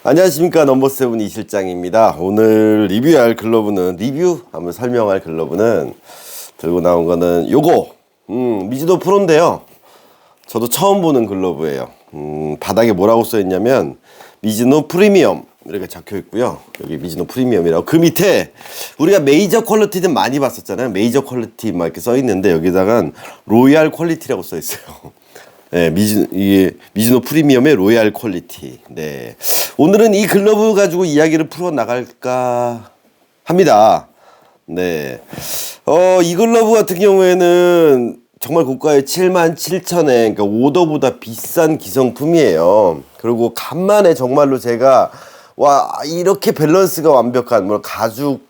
안녕하십니까, 넘버세븐 이실장입니다. 오늘 리뷰할 글러브는, 한번 설명할 글러브는, 들고 나온 거는 요거 미즈노 프로인데요, 저도 처음 보는 글러브예요. 바닥에 뭐라고 써있냐면 미즈노 프리미엄 이렇게 적혀 있고요. 여기 미즈노 프리미엄이라고, 그 밑에 우리가 메이저 퀄리티는 많이 봤었잖아요. 메이저 퀄리티 막 이렇게 써 있는데 여기다간 로얄 퀄리티라고 써 있어요. 네, 이게 미즈노 프리미엄의 로얄 퀄리티. 네, 오늘은 이 글러브 가지고 이야기를 풀어 나갈까 합니다. 네, 이 글러브 같은 경우에는 정말 고가의 77,000엔, 그러니까 오더보다 비싼 기성품이에요. 그리고 간만에 정말로 제가 이렇게 밸런스가 완벽한, 뭐 가죽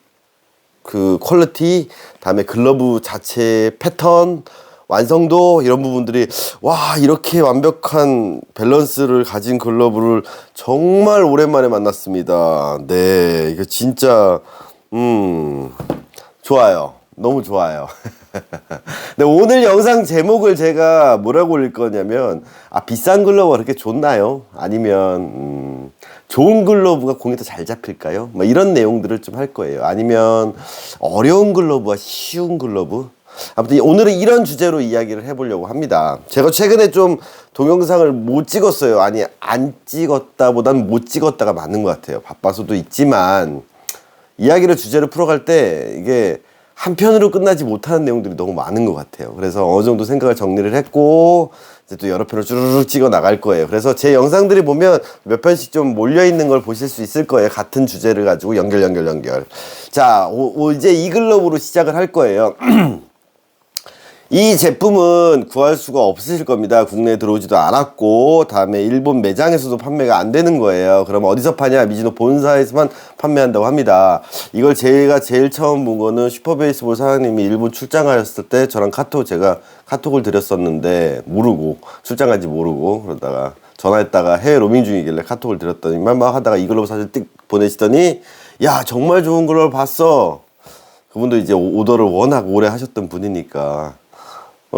그 퀄리티, 다음에 글러브 자체 패턴, 완성도, 이런 부분들이 이렇게 완벽한 밸런스를 가진 글러브를 정말 오랜만에 만났습니다. 네, 이거 진짜 좋아요. 너무 좋아요. 네, 오늘 영상 제목을 제가 뭐라고 올릴 거냐면, 비싼 글러브가 그렇게 좋나요? 아니면 좋은 글러브가 공이 더 잘 잡힐까요? 뭐 이런 내용들을 좀 할 거예요. 아니면 어려운 글러브와 쉬운 글러브. 아무튼 오늘은 이런 주제로 이야기를 해보려고 합니다. 제가 최근에 좀 동영상을 못 찍었어요. 아니, 안 찍었다보단 못 찍었다가 맞는 것 같아요. 바빠서도 있지만 이야기를 주제로 풀어갈 때 이게 한편으로 끝나지 못하는 내용들이 너무 많은 것 같아요. 그래서 어느 정도 생각을 정리를 했고 이제 또 여러 편을 쭈르륵 찍어 나갈 거예요. 그래서 제 영상들이 보면 몇 편씩 좀 몰려 있는 걸 보실 수 있을 거예요. 같은 주제를 가지고 연결. 자, 이제 이 글러브로 시작을 할 거예요. 이 제품은 구할 수가 없으실 겁니다. 국내에 들어오지도 않았고, 다음에 일본 매장에서도 판매가 안 되는 거예요. 그럼 어디서 파냐? 미즈노 본사에서만 판매한다고 합니다. 이걸 제가 제일 처음 본 거는 슈퍼베이스볼 사장님이 일본 출장하셨을 때 저랑 제가 카톡을 드렸었는데, 출장한지 모르고, 그러다가 전화했다가 해외 로밍 중이길래 카톡을 드렸더니 막 하다가 이 글러브 사진 띡 보내시더니, 야, 정말 좋은 글러브 봤어. 그분도 이제 오더를 워낙 오래 하셨던 분이니까,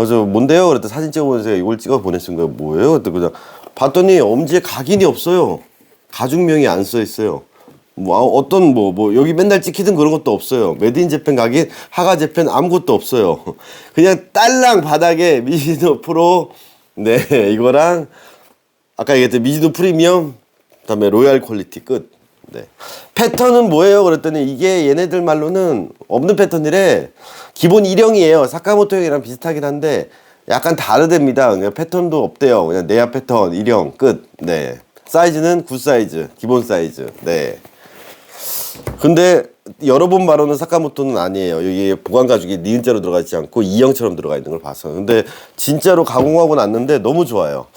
저 뭔데요? 그랬더니 사진 찍어보면서 제가 이걸 찍어 보냈은 거예요. 뭐예요? 그랬더니 그냥 봤더니 엄지에 각인이 없어요. 가죽명이 안 써 있어요. 어떤 여기 맨날 찍히던 그런 것도 없어요. 메드인 재팬 각인, 하가 재팬 아무것도 없어요. 그냥 딸랑 바닥에 미즈노 프로, 네, 이거랑 아까 얘기했던 미즈노 프리미엄, 그다음에 로얄 퀄리티 끝. 네. 패턴은 뭐예요? 그랬더니 이게 얘네들 말로는 없는 패턴이래. 기본 1형이에요. 사카모토 형이랑 비슷하긴 한데 약간 다르답니다. 그냥 패턴도 없대요. 그냥 내야 패턴 1형 끝. 네. 사이즈는 9사이즈, 기본 사이즈. 네. 근데 여러 번 말하는 사카모토는 아니에요. 여기 보관 가죽이 니은자로 들어가 있지 않고 2형처럼 들어가 있는 걸 봤어. 근데 진짜로 가공하고 났는데 너무 좋아요.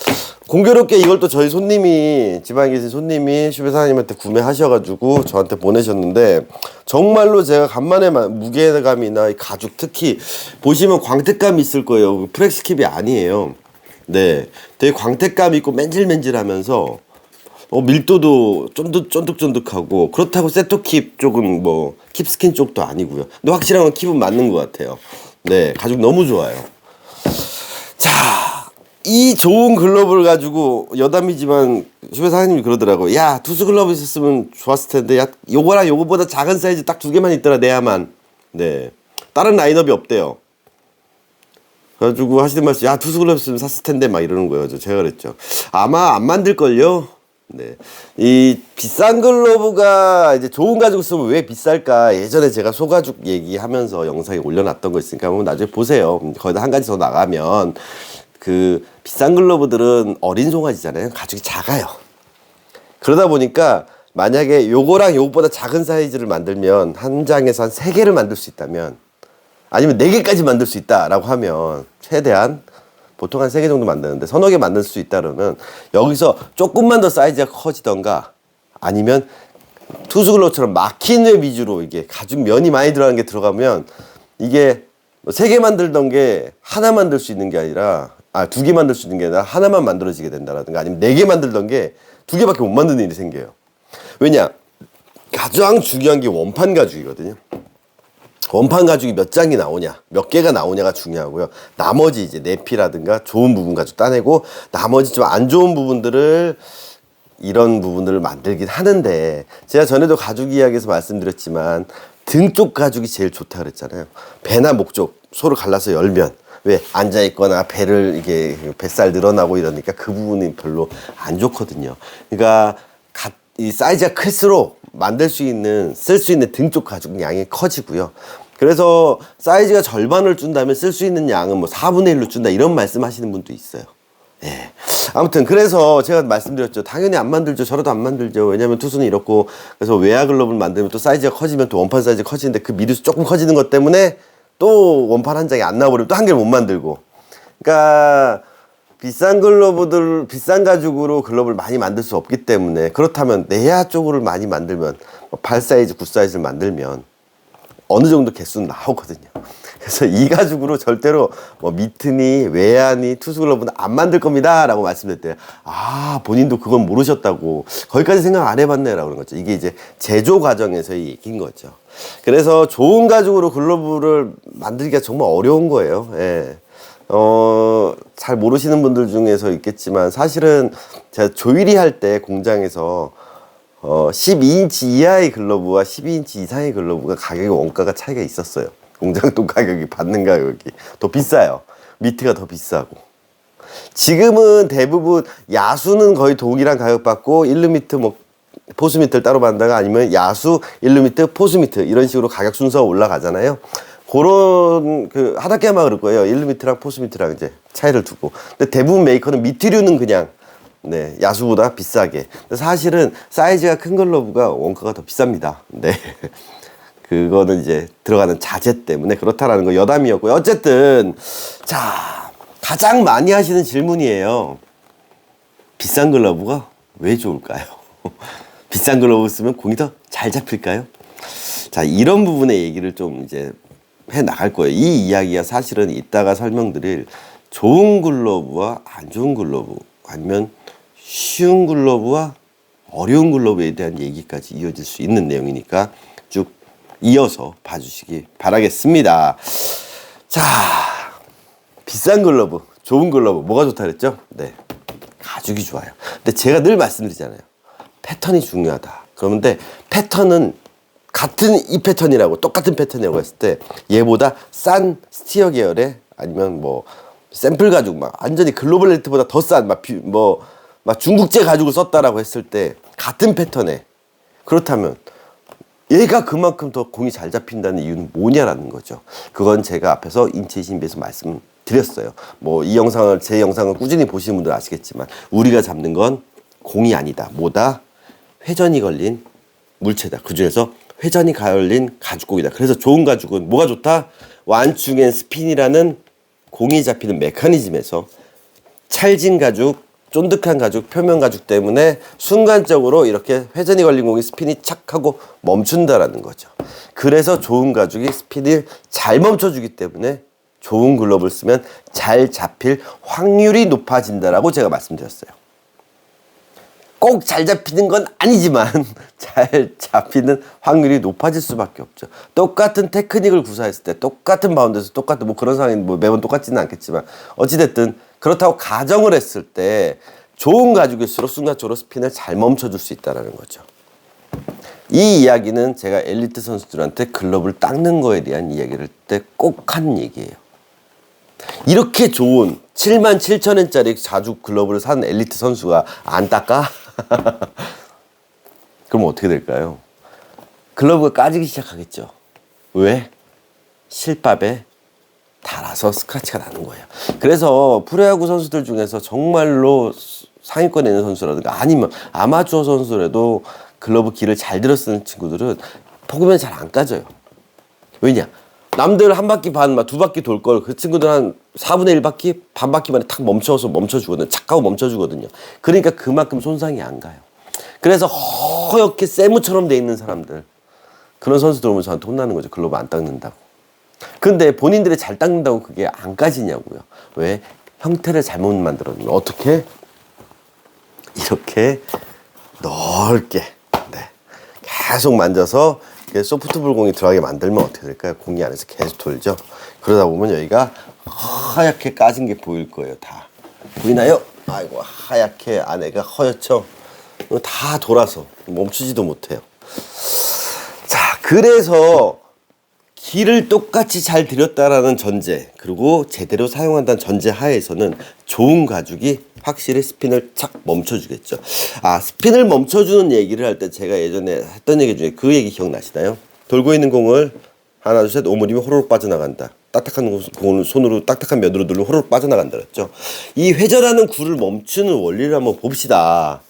공교롭게 이걸 또 저희 지방에 계신 손님이 슈베 사장님한테 구매하셔가지고 저한테 보내셨는데, 정말로 제가 간만에 무게감이나 가죽, 특히 보시면 광택감이 있을 거예요. 프렉스킵이 아니에요. 네, 되게 광택감 있고 맨질맨질하면서 밀도도 쫀득쫀득하고, 그렇다고 세토킵 쪽은 킵스킨 쪽도 아니고요. 근데 확실한 건 킵은 맞는 것 같아요. 네, 가죽 너무 좋아요. 자, 이 좋은 글러브를 가지고 여담이지만 슈베 사장님이 그러더라고. 야, 투수 글러브 있었으면 좋았을 텐데, 야, 요거랑 요거보다 작은 사이즈 딱 2개만 있더라, 내야만. 네, 다른 라인업이 없대요. 그래가지고 하시는 말씀, 야, 투수 글러브 있으면 샀을 텐데, 막 이러는 거예요. 제가 그랬죠. 아마 안 만들걸요? 네, 이 비싼 글러브가 이제 좋은 가죽 쓰면 왜 비쌀까? 예전에 제가 소가죽 얘기하면서 영상에 올려놨던 거 있으니까 한번 나중에 보세요. 거기다 한 가지 더 나가면, 그 비싼 글러브들은 어린 송아지잖아요. 가죽이 작아요. 그러다 보니까 만약에 요거랑 요거보다 작은 사이즈를 만들면 한 장에서 한 3개를 만들 수 있다면, 아니면 4개까지 만들 수 있다라고 하면, 최대한 보통 한 3개 정도 만드는데 서너 개 만들 수 있다 그러면 여기서 조금만 더 사이즈가 커지던가, 아니면 투수글러브처럼 막힌 위주로 이게 가죽 면이 많이 들어가는 게 들어가면, 이게 3개 만들던 게 하나 만들 수 있는 게 아니라, 2개 만들 수 있는 게 아니라 하나만 만들어지게 된다라든가, 아니면 4개 만들던 게 2개밖에 못 만드는 일이 생겨요. 왜냐? 가장 중요한 게 원판 가죽이거든요. 원판 가죽이 몇 장이 나오냐, 몇 개가 나오냐가 중요하고요. 나머지 이제 내피라든가 좋은 부분 가지고 따내고, 나머지 좀 안 좋은 부분들을 이런 부분들을 만들긴 하는데, 제가 전에도 가죽 이야기에서 말씀드렸지만 등 쪽 가죽이 제일 좋다 그랬잖아요. 배나 목 쪽 소를 갈라서 열면 왜 앉아 있거나 배를 이게 뱃살 늘어나고 이러니까 그 부분이 별로 안 좋거든요. 그러니까 이 사이즈가 클수록 만들 수 있는 쓸 수 있는 등 쪽 가죽 양이 커지고요. 그래서 사이즈가 절반을 준다면 쓸 수 있는 양은 뭐 4분의 1로 준다 이런 말씀하시는 분도 있어요. 예. 아무튼 그래서 제가 말씀드렸죠. 당연히 안 만들죠. 저라도 안 만들죠. 왜냐면 투수는 이렇고, 그래서 외야 글러브를 만들면 또 사이즈가 커지면 또 원판 사이즈 커지는데 그 미리수 조금 커지는 것 때문에 또 원판 한 장이 안 나와버리면 또 한 개를 못 만들고. 그러니까 비싼 글러브들, 비싼 가죽으로 글러브를 많이 만들 수 없기 때문에, 그렇다면 내야 쪽으로 많이 만들면 8 사이즈, 9 사이즈를 만들면 어느 정도 개수는 나오거든요. 그래서 이 가죽으로 절대로 뭐 미트니 외야니 투수 글러브는 안 만들 겁니다 라고 말씀드렸대요. 아, 본인도 그건 모르셨다고, 거기까지 생각 안 해봤네 라고 그런 거죠. 이게 이제 제조 과정에서의 얘기인 거죠. 그래서 좋은 가죽으로 글러브를 만들기가 정말 어려운 거예요. 예. 잘 모르시는 분들 중에서 있겠지만, 사실은 제가 조일이 할 때 공장에서 12인치 이하의 글러브와 12인치 이상의 글러브가 가격이 원가가 차이가 있었어요. 공장돈 가격이 받는 가격이 더 비싸요. 미트가 더 비싸고. 지금은 대부분 야수는 거의 동일한 가격 받고 1루미트 뭐 포수미트를 따로 받는다가 아니면 야수 1루미트 포수미트 이런 식으로 가격 순서가 올라가잖아요. 그런 그 하다케야마 그럴 거예요. 1루미트랑 포수미트랑 이제 차이를 두고. 근데 대부분 메이커는 미트류는 그냥 네, 야수보다 비싸게. 사실은 사이즈가 큰 글러브가 원가가 더 비쌉니다. 네. 그거는 이제 들어가는 자재 때문에 그렇다라는 거 여담이었고요. 어쨌든 자, 가장 많이 하시는 질문이에요. 비싼 글러브가 왜 좋을까요? 비싼 글러브 쓰면 공이 더 잘 잡힐까요? 자, 이런 부분의 얘기를 좀 이제 해 나갈 거예요. 이 이야기가 사실은 이따가 설명드릴 좋은 글러브와 안 좋은 글러브, 아니면 쉬운 글러브와 어려운 글러브에 대한 얘기까지 이어질 수 있는 내용이니까 쭉 이어서 봐주시기 바라겠습니다. 자, 비싼 글러브, 좋은 글러브 뭐가 좋다 그랬죠? 네, 가죽이 좋아요. 근데 제가 늘 말씀드리잖아요. 패턴이 중요하다. 그런데 패턴은 같은 이 패턴이라고, 똑같은 패턴이라고 했을 때 얘보다 싼 스티어 계열의, 아니면 뭐 샘플 가죽 막 완전히 글로벌 레이트보다 더 싼 막 중국제 가죽을 썼다라고 했을 때 같은 패턴에, 그렇다면 얘가 그만큼 더 공이 잘 잡힌다는 이유는 뭐냐라는 거죠. 그건 제가 앞에서 인체 신비에서 말씀드렸어요. 뭐 이 영상을, 제 영상을 꾸준히 보시는 분들 아시겠지만 우리가 잡는 건 공이 아니다. 뭐다? 회전이 걸린 물체다. 그중에서 회전이 걸린 가죽공이다. 그래서 좋은 가죽은 뭐가 좋다? 완충 앤 스핀이라는 공이 잡히는 메커니즘에서 찰진 가죽, 쫀득한 가죽, 표면 가죽 때문에 순간적으로 이렇게 회전이 걸린 공이 스핀이 착 하고 멈춘다라는 거죠. 그래서 좋은 가죽이 스핀을 잘 멈춰주기 때문에 좋은 글러브를 쓰면 잘 잡힐 확률이 높아진다라고 제가 말씀드렸어요. 꼭 잘 잡히는 건 아니지만 잘 잡히는 확률이 높아질 수밖에 없죠. 똑같은 테크닉을 구사했을 때, 똑같은 바운드에서 똑같은, 뭐 그런 상황이 뭐 매번 똑같지는 않겠지만 어찌됐든 그렇다고 가정을 했을 때 좋은 가죽일수록 순간적으로 스핀을 잘 멈춰줄 수 있다는 거죠. 이 이야기는 제가 엘리트 선수들한테 글러브를 닦는 거에 대한 이야기를 때 꼭 하는 얘기예요. 이렇게 좋은 77,000원짜리 자주 글러브를 산 엘리트 선수가 안 닦아? 그럼 어떻게 될까요? 글러브가 까지기 시작하겠죠. 왜? 실밥에 달아서 스크래치가 나는 거예요. 그래서 프로야구 선수들 중에서 정말로 상위권에 있는 선수라든가 아니면 아마추어 선수라도 글러브 길을 잘 들어 쓰는 친구들은 포그면 잘 안 까져요. 왜냐? 남들 한 바퀴 반, 두 바퀴 돌 걸 그 친구들 한 4분의 1바퀴, 반 바퀴 만에 탁 멈춰주거든요. 착 하고 멈춰주거든요. 그러니까 그만큼 손상이 안 가요. 그래서 허옇게 세무처럼 돼 있는 사람들, 그런 선수들 오면 저한테 혼나는 거죠. 글러브 안 닦는다고. 근데 본인들이 잘 닦는다고 그게 안 까지냐고요. 왜? 형태를 잘못 만들었는데 어떻게? 이렇게 넓게, 네, 계속 만져서 소프트볼 공이 들어가게 만들면 어떻게 될까요? 공이 안에서 계속 돌죠. 그러다 보면 여기가 하얗게 까진 게 보일 거예요. 다 보이나요? 아이고, 하얗게 안에가 허옇죠. 다 돌아서 멈추지도 못해요. 자, 그래서 길을 똑같이 잘 들였다라는 전제, 그리고 제대로 사용한다는 전제 하에서는 좋은 가죽이 확실히 스핀을 착 멈춰주겠죠. 아, 스핀을 멈춰주는 얘기를 할 때 제가 예전에 했던 얘기 중에 그 얘기 기억나시나요? 돌고 있는 공을 하나, 둘, 셋 오므리면 호로록 빠져나간다. 딱딱한 공을 손으로 딱딱한 면으로 누르면 호로록 빠져나간다 그랬죠. 이 회전하는 굴을 멈추는 원리를 한번 봅시다.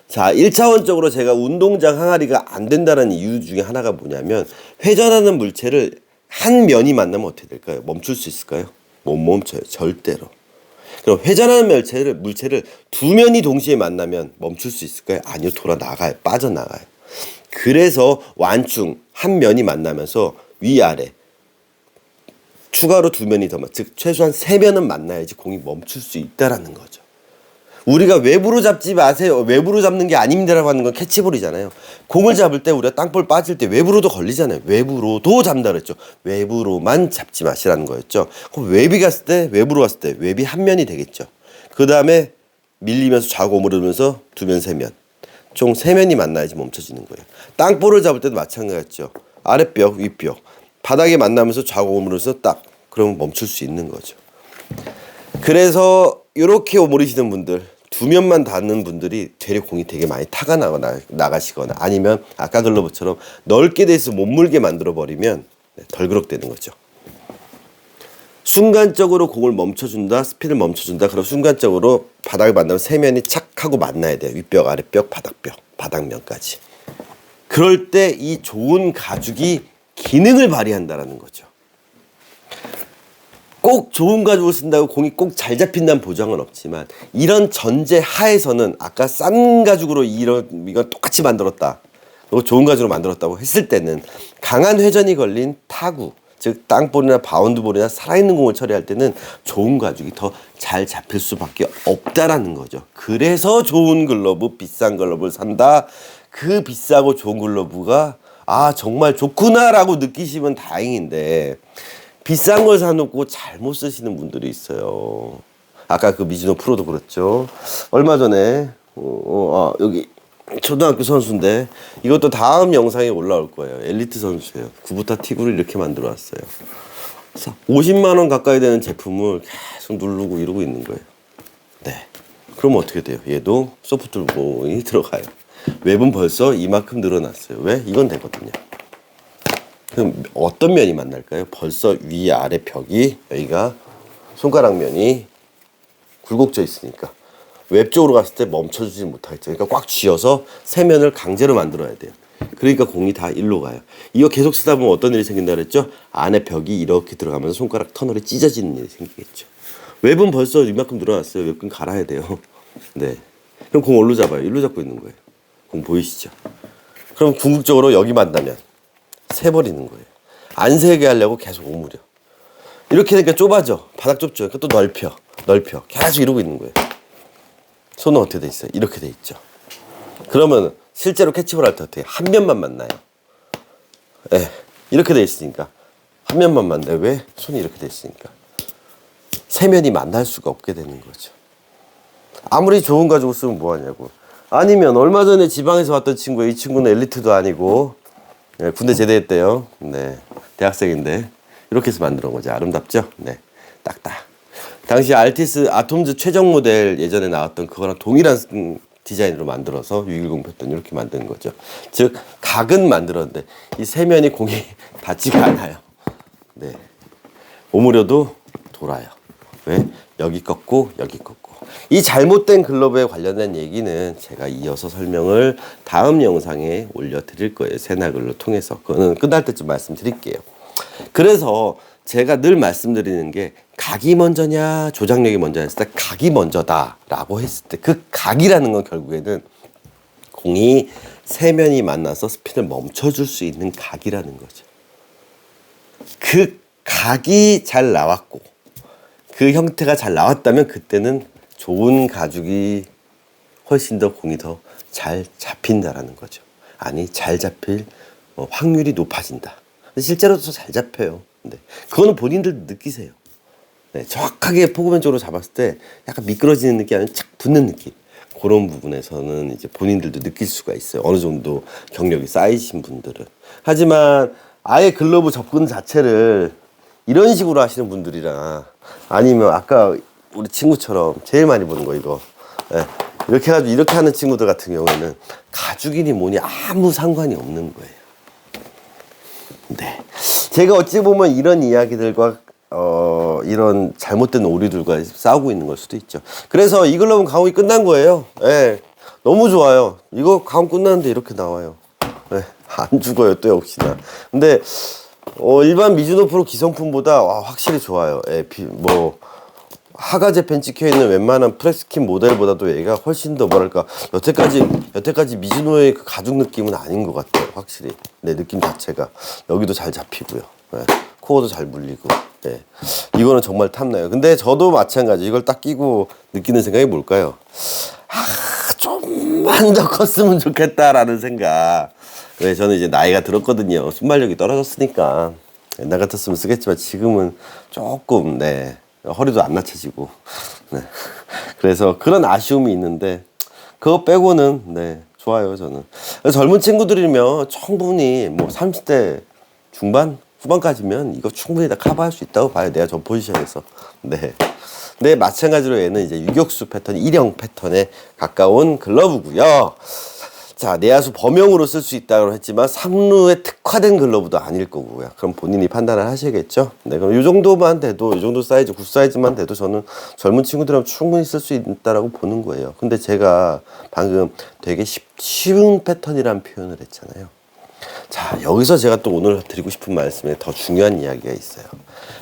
자, 1차원적으로 제가 운동장 항아리가 안 된다는 이유 중에 하나가 뭐냐면, 회전하는 물체를 한 면이 만나면 어떻게 될까요? 멈출 수 있을까요? 못 멈춰요. 절대로. 그럼 회전하는 물체를 두 면이 동시에 만나면 멈출 수 있을까요? 아니요. 돌아 나가요. 빠져나가요. 그래서 완충 한 면이 만나면서 위아래 추가로 두 면이 더, 즉 최소한 세 면은 만나야지 공이 멈출 수 있다라는 거죠. 우리가 외부로 잡지 마세요. 외부로 잡는 게 아닙니다라고 하는 건 캐치볼이잖아요. 공을 잡을 때 우리가 땅볼 빠질 때 외부로도 걸리잖아요. 외부로도 잡는다 그랬죠. 외부로만 잡지 마시라는 거였죠. 그럼 외비 갔을 때, 외부로 갔을 때 외비 한 면이 되겠죠. 그 다음에 밀리면서 좌고 오므리면서 두 면, 세 면. 총 세 면이 만나야지 멈춰지는 거예요. 땅볼을 잡을 때도 마찬가지였죠. 아랫벽, 윗벽. 바닥에 만나면서 좌고 오므리면서 딱. 그러면 멈출 수 있는 거죠. 그래서 이렇게 오므리시는 분들, 두 면만 닿는 분들이 되레 공이 되게 많이 타가 나가시거나, 아니면 아까 글러브처럼 넓게 돼 있어 못 물게 만들어 버리면 덜그럭되는 거죠. 순간적으로 공을 멈춰준다, 스핀을 멈춰준다. 그럼 순간적으로 바닥을 만나면 세 면이 착 하고 만나야 돼요. 윗벽, 아랫벽, 바닥벽, 바닥면까지. 그럴 때 이 좋은 가죽이 기능을 발휘한다라는 거죠. 꼭 좋은 가죽을 쓴다고 공이 꼭 잘 잡힌다는 보장은 없지만, 이런 전제 하에서는 아까 싼 가죽으로 이건 똑같이 만들었다, 그리고 좋은 가죽으로 만들었다고 했을 때는 강한 회전이 걸린 타구, 즉 땅볼이나 바운드볼이나 살아있는 공을 처리할 때는 좋은 가죽이 더 잘 잡힐 수밖에 없다라는 거죠. 그래서 좋은 글러브, 비싼 글러브를 산다. 그 비싸고 좋은 글러브가 정말 좋구나라고 느끼시면 다행인데, 비싼 걸 사놓고 잘못 쓰시는 분들이 있어요. 아까 그 미즈노 프로도 그렇죠. 얼마 전에 여기 초등학교 선수인데, 이것도 다음 영상에 올라올 거예요. 엘리트 선수예요. 구부타 티구를 이렇게 만들어 왔어요. 50만 원 가까이 되는 제품을 계속 누르고 이러고 있는 거예요. 네. 그러면 어떻게 돼요? 얘도 소프트볼이 들어가요. 웹은 벌써 이만큼 늘어났어요. 왜? 이건 되거든요. 그럼 어떤 면이 만날까요? 벌써 위아래 벽이, 여기가 손가락 면이 굴곡져 있으니까 웹 쪽으로 갔을 때 멈춰주지 못하겠죠. 그러니까 꽉 쥐어서 세 면을 강제로 만들어야 돼요. 그러니까 공이 다 일로 가요. 이거 계속 쓰다 보면 어떤 일이 생긴다 그랬죠? 안에 벽이 이렇게 들어가면서 손가락 터널이 찢어지는 일이 생기겠죠. 웹은 벌써 이만큼 늘어났어요. 웹은 갈아야 돼요. 네. 그럼 공 어디로 잡아요? 일로 잡고 있는 거예요. 공 보이시죠? 그럼 궁극적으로 여기 만나면 세버리는 거예요. 안 세게 하려고 계속 오므려. 이렇게 되니까 좁아져. 바닥 좁죠. 그러니까 또 넓혀. 계속 이러고 있는 거예요. 손은 어떻게 돼 있어요? 이렇게 돼 있죠. 그러면 실제로 캐치볼 할 때 어떻게 한 면만 만나요? 네. 이렇게 돼 있으니까 한 면만 만나요. 왜? 손이 이렇게 돼 있으니까 세 면이 만날 수가 없게 되는 거죠. 아무리 좋은 가지고 쓰면 뭐하냐고. 아니면 얼마 전에 지방에서 왔던 친구예요. 이 친구는 엘리트도 아니고, 네, 군대 제대했대요. 네, 대학생인데 이렇게 해서 만들어 온 거죠. 아름답죠? 네, 딱딱. 당시 알티스 아톰즈 최종 모델 예전에 나왔던 그거랑 동일한 디자인으로 만들어서 610 폈던 이렇게 만든 거죠. 즉 각은 만들었는데 이 세 면이 공이 닿지가 않아요. 네, 오므려도 돌아요. 왜? 여기 꺾고 여기 꺾고. 이 잘못된 글러브에 관련된 얘기는 제가 이어서 설명을 다음 영상에 올려드릴 거예요. 새나글로 통해서. 그거는 끝날 때쯤 말씀드릴게요. 그래서 제가 늘 말씀드리는 게, 각이 먼저냐 조작력이 먼저냐 했을 때 각이 먼저다 라고 했을 때, 그 각이라는 건 결국에는 공이 세 면이 만나서 스핀을 멈춰줄 수 있는 각이라는 거죠. 그 각이 잘 나왔고 그 형태가 잘 나왔다면 그때는 좋은 가죽이 훨씬 더 공이 더 잘 잡힌다라는 거죠. 아니, 잘 잡힐 확률이 높아진다. 근데 실제로도 잘 잡혀요. 근데 그거는 본인들 느끼세요. 네, 정확하게 포그맨 쪽으로 잡았을 때 약간 미끄러지는 느낌 아니면 착 붙는 느낌. 그런 부분에서는 이제 본인들도 느낄 수가 있어요. 어느 정도 경력이 쌓이신 분들은. 하지만 아예 글러브 접근 자체를 이런 식으로 하시는 분들이랑 아니면 아까 우리 친구처럼 제일 많이 보는 거 이거. 예. 이렇게 해가지고 이렇게 하는 친구들 같은 경우에는 가죽이니 뭐니 아무 상관이 없는 거예요. 네. 제가 어찌 보면 이런 이야기들과 이런 잘못된 오류들과 싸우고 있는 걸 수도 있죠. 그래서 이 글러브는 가공이 끝난 거예요. 예. 너무 좋아요. 이거 가공 끝났는데 이렇게 나와요. 예. 안 죽어요, 또 역시나. 근데 일반 미즈노 프로 기성품보다 확실히 좋아요. 예. 하가제 펜 찍혀 있는 웬만한 프레스킨 모델보다도 얘가 훨씬 더 뭐랄까 여태까지 미즈노의 그 가죽 느낌은 아닌 것 같아요. 확실히 내 느낌 자체가 여기도 잘 잡히고요. 예. 코어도 잘 물리고. 예. 이거는 정말 탐나요. 근데 저도 마찬가지. 이걸 딱 끼고 느끼는 생각이 뭘까요? 좀만 더 컸으면 좋겠다라는 생각. 왜 저는 이제 나이가 들었거든요. 순발력이 떨어졌으니까 옛날 같았으면 쓰겠지만 지금은 조금 허리도 안 낮춰지고 그래서 그런 아쉬움이 있는데 그거 빼고는 좋아요. 저는 젊은 친구들이면 충분히 뭐 30대 중반 후반까지면 이거 충분히 다 커버할 수 있다고 봐요. 내가 저 포지션에서. 네, 마찬가지로 얘는 이제 유격수 패턴, 일형 패턴에 가까운 글러브고요. 자, 내야수 범용으로 쓸 수 있다고 했지만 3루에 특화된 글러브도 아닐 거고요. 그럼 본인이 판단을 하셔야겠죠. 네, 그럼 이 정도만 돼도, 이 정도 사이즈, 굿 사이즈만 돼도 저는 젊은 친구들은 충분히 쓸 수 있다라고 보는 거예요. 근데 제가 방금 되게 쉬운 패턴이라는 표현을 했잖아요. 자, 여기서 제가 또 오늘 드리고 싶은 말씀에 더 중요한 이야기가 있어요.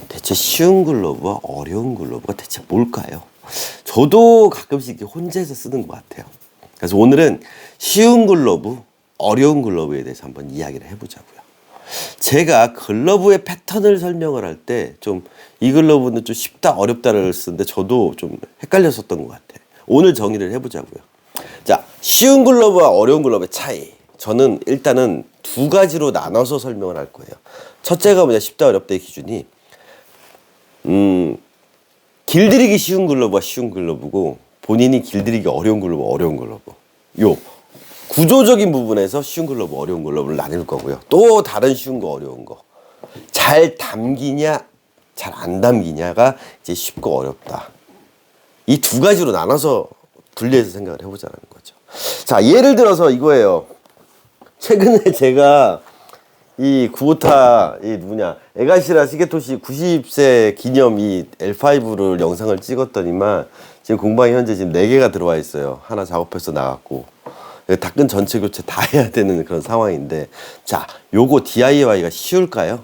대체 쉬운 글러브와 어려운 글러브가 대체 뭘까요? 저도 가끔씩 이렇게 혼자서 쓰는 것 같아요. 그래서 오늘은 쉬운 글러브, 어려운 글러브에 대해서 한번 이야기를 해보자고요. 제가 글러브의 패턴을 설명을 할 때 좀 이 글러브는 좀 쉽다, 어렵다를 쓰는데 저도 좀 헷갈렸었던 것 같아요. 오늘 정의를 해보자고요. 자, 쉬운 글러브와 어려운 글러브의 차이. 저는 일단은 두 가지로 나눠서 설명을 할 거예요. 첫째가 뭐냐, 쉽다, 어렵다의 기준이 길들이기 쉬운 글러브와 쉬운 글러브고 본인이 길들이기 어려운 글러브, 어려운 글러브. 요 구조적인 부분에서 쉬운 글러브, 어려운 글러브를 나눌 거고요. 또 다른 쉬운 거, 어려운 거. 잘 담기냐, 잘 안 담기냐가 이제 쉽고 어렵다. 이 두 가지로 나눠서 분리해서 생각을 해보자는 거죠. 자, 예를 들어서 이거예요. 최근에 제가 이 구보타 에가시라 시게토시 90세 기념 이 L5를 영상을 찍었더니만 지금 공방에 현재 지금 4개가 들어와 있어요. 하나 작업해서 나갔고 닦은 전체 교체 다 해야 되는 그런 상황인데, 자, 요거 DIY가 쉬울까요?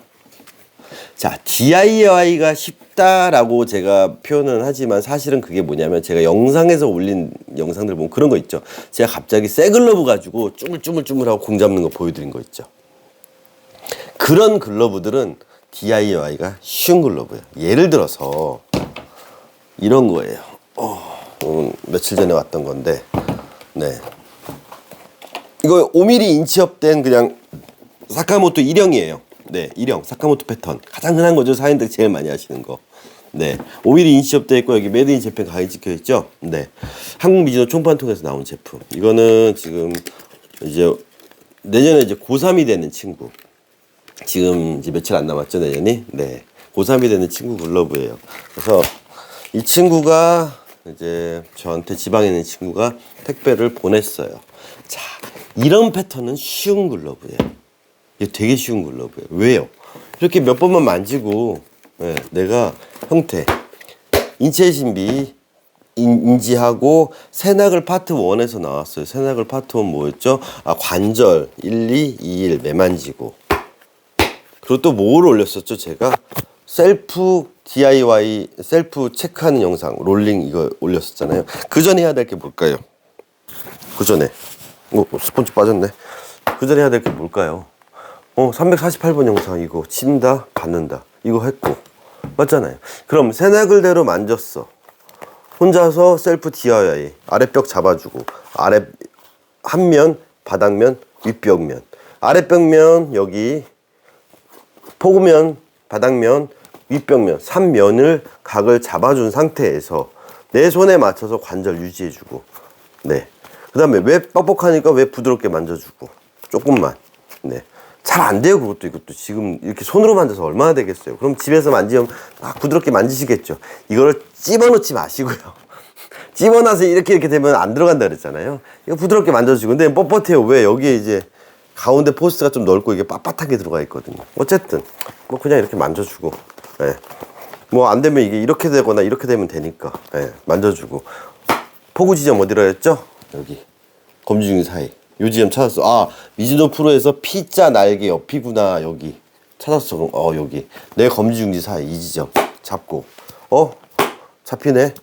자, DIY가 쉽다라고 제가 표현은 하지만 사실은 그게 뭐냐면 제가 영상에서 올린 영상들 보면 그런 거 있죠. 제가 갑자기 새 글러브 가지고 쭈물쭈물쭈물하고 공 잡는 거 보여드린 거 있죠. 그런 글러브들은 DIY가 쉬운 글러브예요. 예를 들어서 이런 거예요. 며칠 전에 왔던 건데, 이거 5mm 인치업된 그냥 사카모토 1형이에요. 네, 1형 사카모토 패턴 가장 흔한 거죠. 사인들 제일 많이 하시는 거. 5mm 인치업돼 있고 여기 메이드 인 재팬 가격이 찍혀 있죠. 한국 미즈노 총판통에서 나온 제품. 이거는 지금 이제 내년에 이제 고3이 되는 친구. 지금 이제 며칠 안 남았죠, 내년이. 고3이 되는 친구 글러브예요. 그래서 이 친구가 이제 저한테 지방에 있는 친구가 택배를 보냈어요. 자, 이런 패턴은 쉬운 글러브예요. 이게 되게 쉬운 글러브예요. 왜요? 이렇게 몇 번만 만지고 내가 형태, 인체 신비 인지하고 새나글 파트 1에서 나왔어요. 새나글 파트 1 뭐였죠? 관절 1, 2, 2, 1 매만지고. 그리고 또 뭘 올렸었죠? 제가 셀프 DIY 셀프 체크하는 영상 롤링 이거 올렸었잖아요. 그 전에 해야 될 게 뭘까요? 그 전에 스폰지 빠졌네. 그 전에 해야 될 게 뭘까요? 348번 영상 이거 친다 받는다 이거 했고 맞잖아요. 그럼 새나글대로 만졌어. 혼자서 셀프 DIY 아랫벽 잡아주고 아래 한면 바닥면 윗벽면 아랫벽면 여기 포구면 바닥면 윗벽면 3면을 각을 잡아준 상태에서 내 손에 맞춰서 관절 유지해주고 네. 그 다음에 왜 뻑뻑하니까 왜 부드럽게 만져주고. 조금만. 네. 잘 안 돼요, 그것도. 이것도 지금 이렇게 손으로 만져서 얼마나 되겠어요. 그럼 집에서 만지면 막 부드럽게 만지시겠죠. 이거를 집어넣지 마시고요. 집어놔서 이렇게 되면 안 들어간다 그랬잖아요. 이거 부드럽게 만져주고. 근데 뻣뻣해요. 왜? 여기에 이제 가운데 포스가 좀 넓고 이게 빳빳하게 들어가 있거든요. 어쨌든 뭐 그냥 이렇게 만져주고. 네. 뭐 안 되면 이게 이렇게 되거나 이렇게 되면 되니까. 네. 만져주고. 포구 지점 어디라 했죠? 여기 검지중지 사이. 요 지점 찾았어. 아, 미즈노 프로에서 P자 날개 옆이구나. 여기 찾았어. 여기 내 검지중지 사이 이 지점 잡고. 잡히네.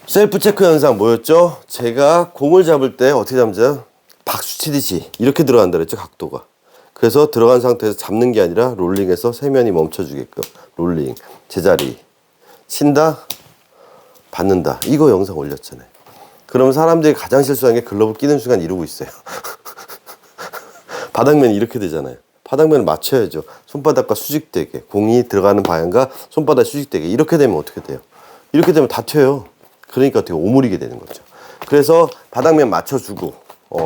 셀프 체크 현상 뭐였죠? 제가 공을 잡을 때 어떻게 잡죠? 박수 치듯이 이렇게 들어간다 그랬죠, 각도가. 그래서 들어간 상태에서 잡는 게 아니라 롤링해서 세면이 멈춰주게끔. 롤링, 제자리, 친다, 받는다. 이거 영상 올렸잖아요. 그럼 사람들이 가장 실수하는 게 글러브 끼는 순간 이러고 있어요. 바닥면이 이렇게 되잖아요. 바닥면을 맞춰야죠. 손바닥과 수직되게. 공이 들어가는 방향과 손바닥 수직되게. 이렇게 되면 어떻게 돼요? 이렇게 되면 다 튀어요. 그러니까 되게 오므리게 되는 거죠. 그래서 바닥면 맞춰주고,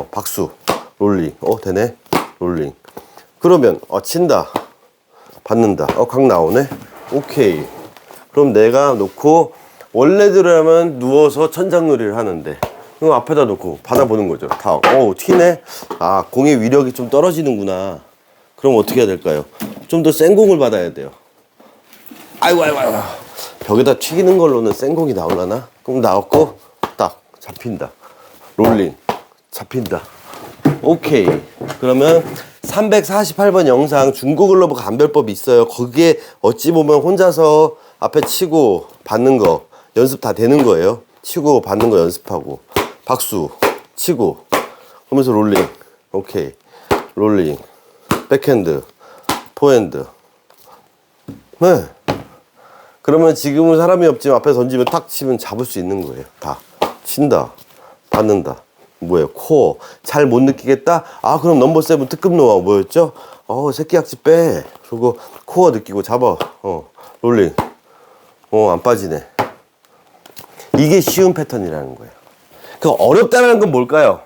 박수, 롤링, 되네, 롤링. 그러면, 친다, 받는다, 각 나오네, 오케이. 그럼 내가 놓고, 원래대로라면 누워서 천장놀이를 하는데, 이거 앞에다 놓고 받아보는 거죠. 다, 튀네? 아, 공의 위력이 좀 떨어지는구나. 그럼 어떻게 해야 될까요? 좀 더 센 공을 받아야 돼요. 아이고. 벽에다 튀기는 걸로는 센 공이 나오려나? 그럼 나왔고 딱 잡힌다. 롤링 잡힌다. 오케이. 그러면 348번 영상 중고 글러브 감별법이 있어요. 거기에 어찌 보면 혼자서 앞에 치고 받는 거 연습 다 되는 거예요. 치고 받는 거 연습하고 박수 치고 그러면서 롤링. 오케이. 롤링 백핸드 포핸드. 네. 그러면 지금은 사람이 없지만 앞에 던지면 탁 치면 잡을 수 있는 거예요. 다 친다, 받는다. 뭐예요? 코어 잘 못 느끼겠다? 아, 그럼 넘버 7 특급 노하우 뭐였죠? 새끼 약지 빼. 그리고 코어 느끼고 잡아. 롤링. 안 빠지네. 이게 쉬운 패턴이라는 거예요. 그 어렵다는 건 뭘까요?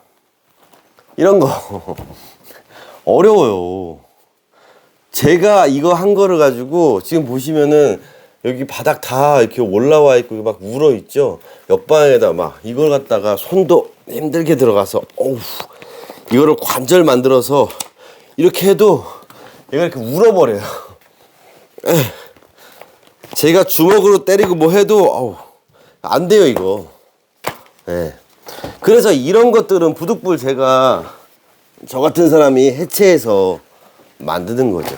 이런 거 어려워요. 제가 이거 한 거를 가지고 지금 보시면은 여기 바닥 다 이렇게 올라와 있고 막 울어 있죠. 옆방에다 막 이걸 갖다가 손도 힘들게 들어가서 이거를 관절 만들어서 이렇게 해도 얘가 이렇게 울어버려요. 제가 주먹으로 때리고 뭐 해도 안 돼요 이거. 그래서 이런 것들은 부득불 제가 저 같은 사람이 해체해서 만드는 거죠.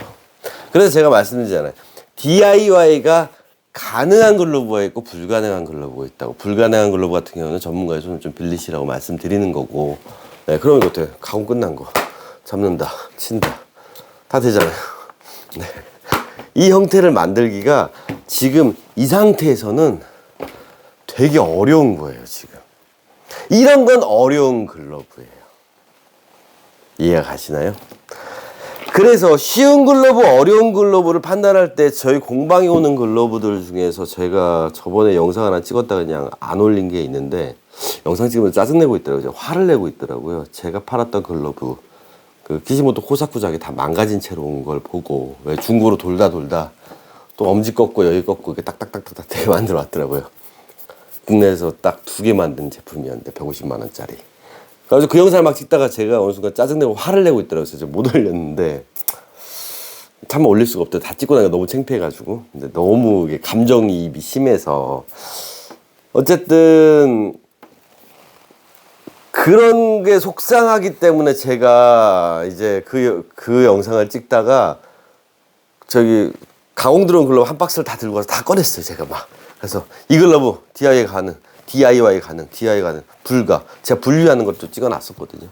그래서 제가 말씀드리잖아요. DIY가 가능한 글러브가 있고 불가능한 글러브가 있다고. 불가능한 글러브 같은 경우는 전문가의 손을 좀 빌리시라고 말씀드리는 거고. 그러면 이거 어때요? 가공 끝난 거. 잡는다, 친다. 다 되잖아요. 이 형태를 만들기가 지금 이 상태에서는 되게 어려운 거예요, 지금. 이런 건 어려운 글러브예요. 이해가 가시나요? 그래서 쉬운 글러브, 어려운 글러브를 판단할 때 저희 공방에 오는 글러브들 중에서 제가 저번에 영상 하나 찍었다가 그냥 안 올린 게 있는데 영상 찍으면서 짜증내고 있더라고요. 화를 내고 있더라고요. 제가 팔았던 글러브 그 키시모토 코사쿠작이 다 망가진 채로 온 걸 보고 왜 중고로 돌다 또 엄지 꺾고 여기 꺾고 이렇게 딱딱딱딱 되게 만들어 왔더라고요. 국내에서 딱 2개 만든 제품이었는데 150만 원짜리. 그래서 그 영상을 막 찍다가 제가 어느 순간 짜증내고 화를 내고 있더라고요. 그래서 못 올렸는데 참 올릴 수가 없대요. 다 찍고 나니까 너무 창피해가지고. 근데 너무 이게 감정이입이 심해서 어쨌든 그런 게 속상하기 때문에 제가 이제 그 영상을 찍다가 저기 가공 들어온 글러브 한 박스를 다 들고 와서 다 꺼냈어요. 제가 막. 그래서 이 글러브 DIY 가능, DIY 가능, 불가. 제가 분류하는 것도 찍어놨었거든요.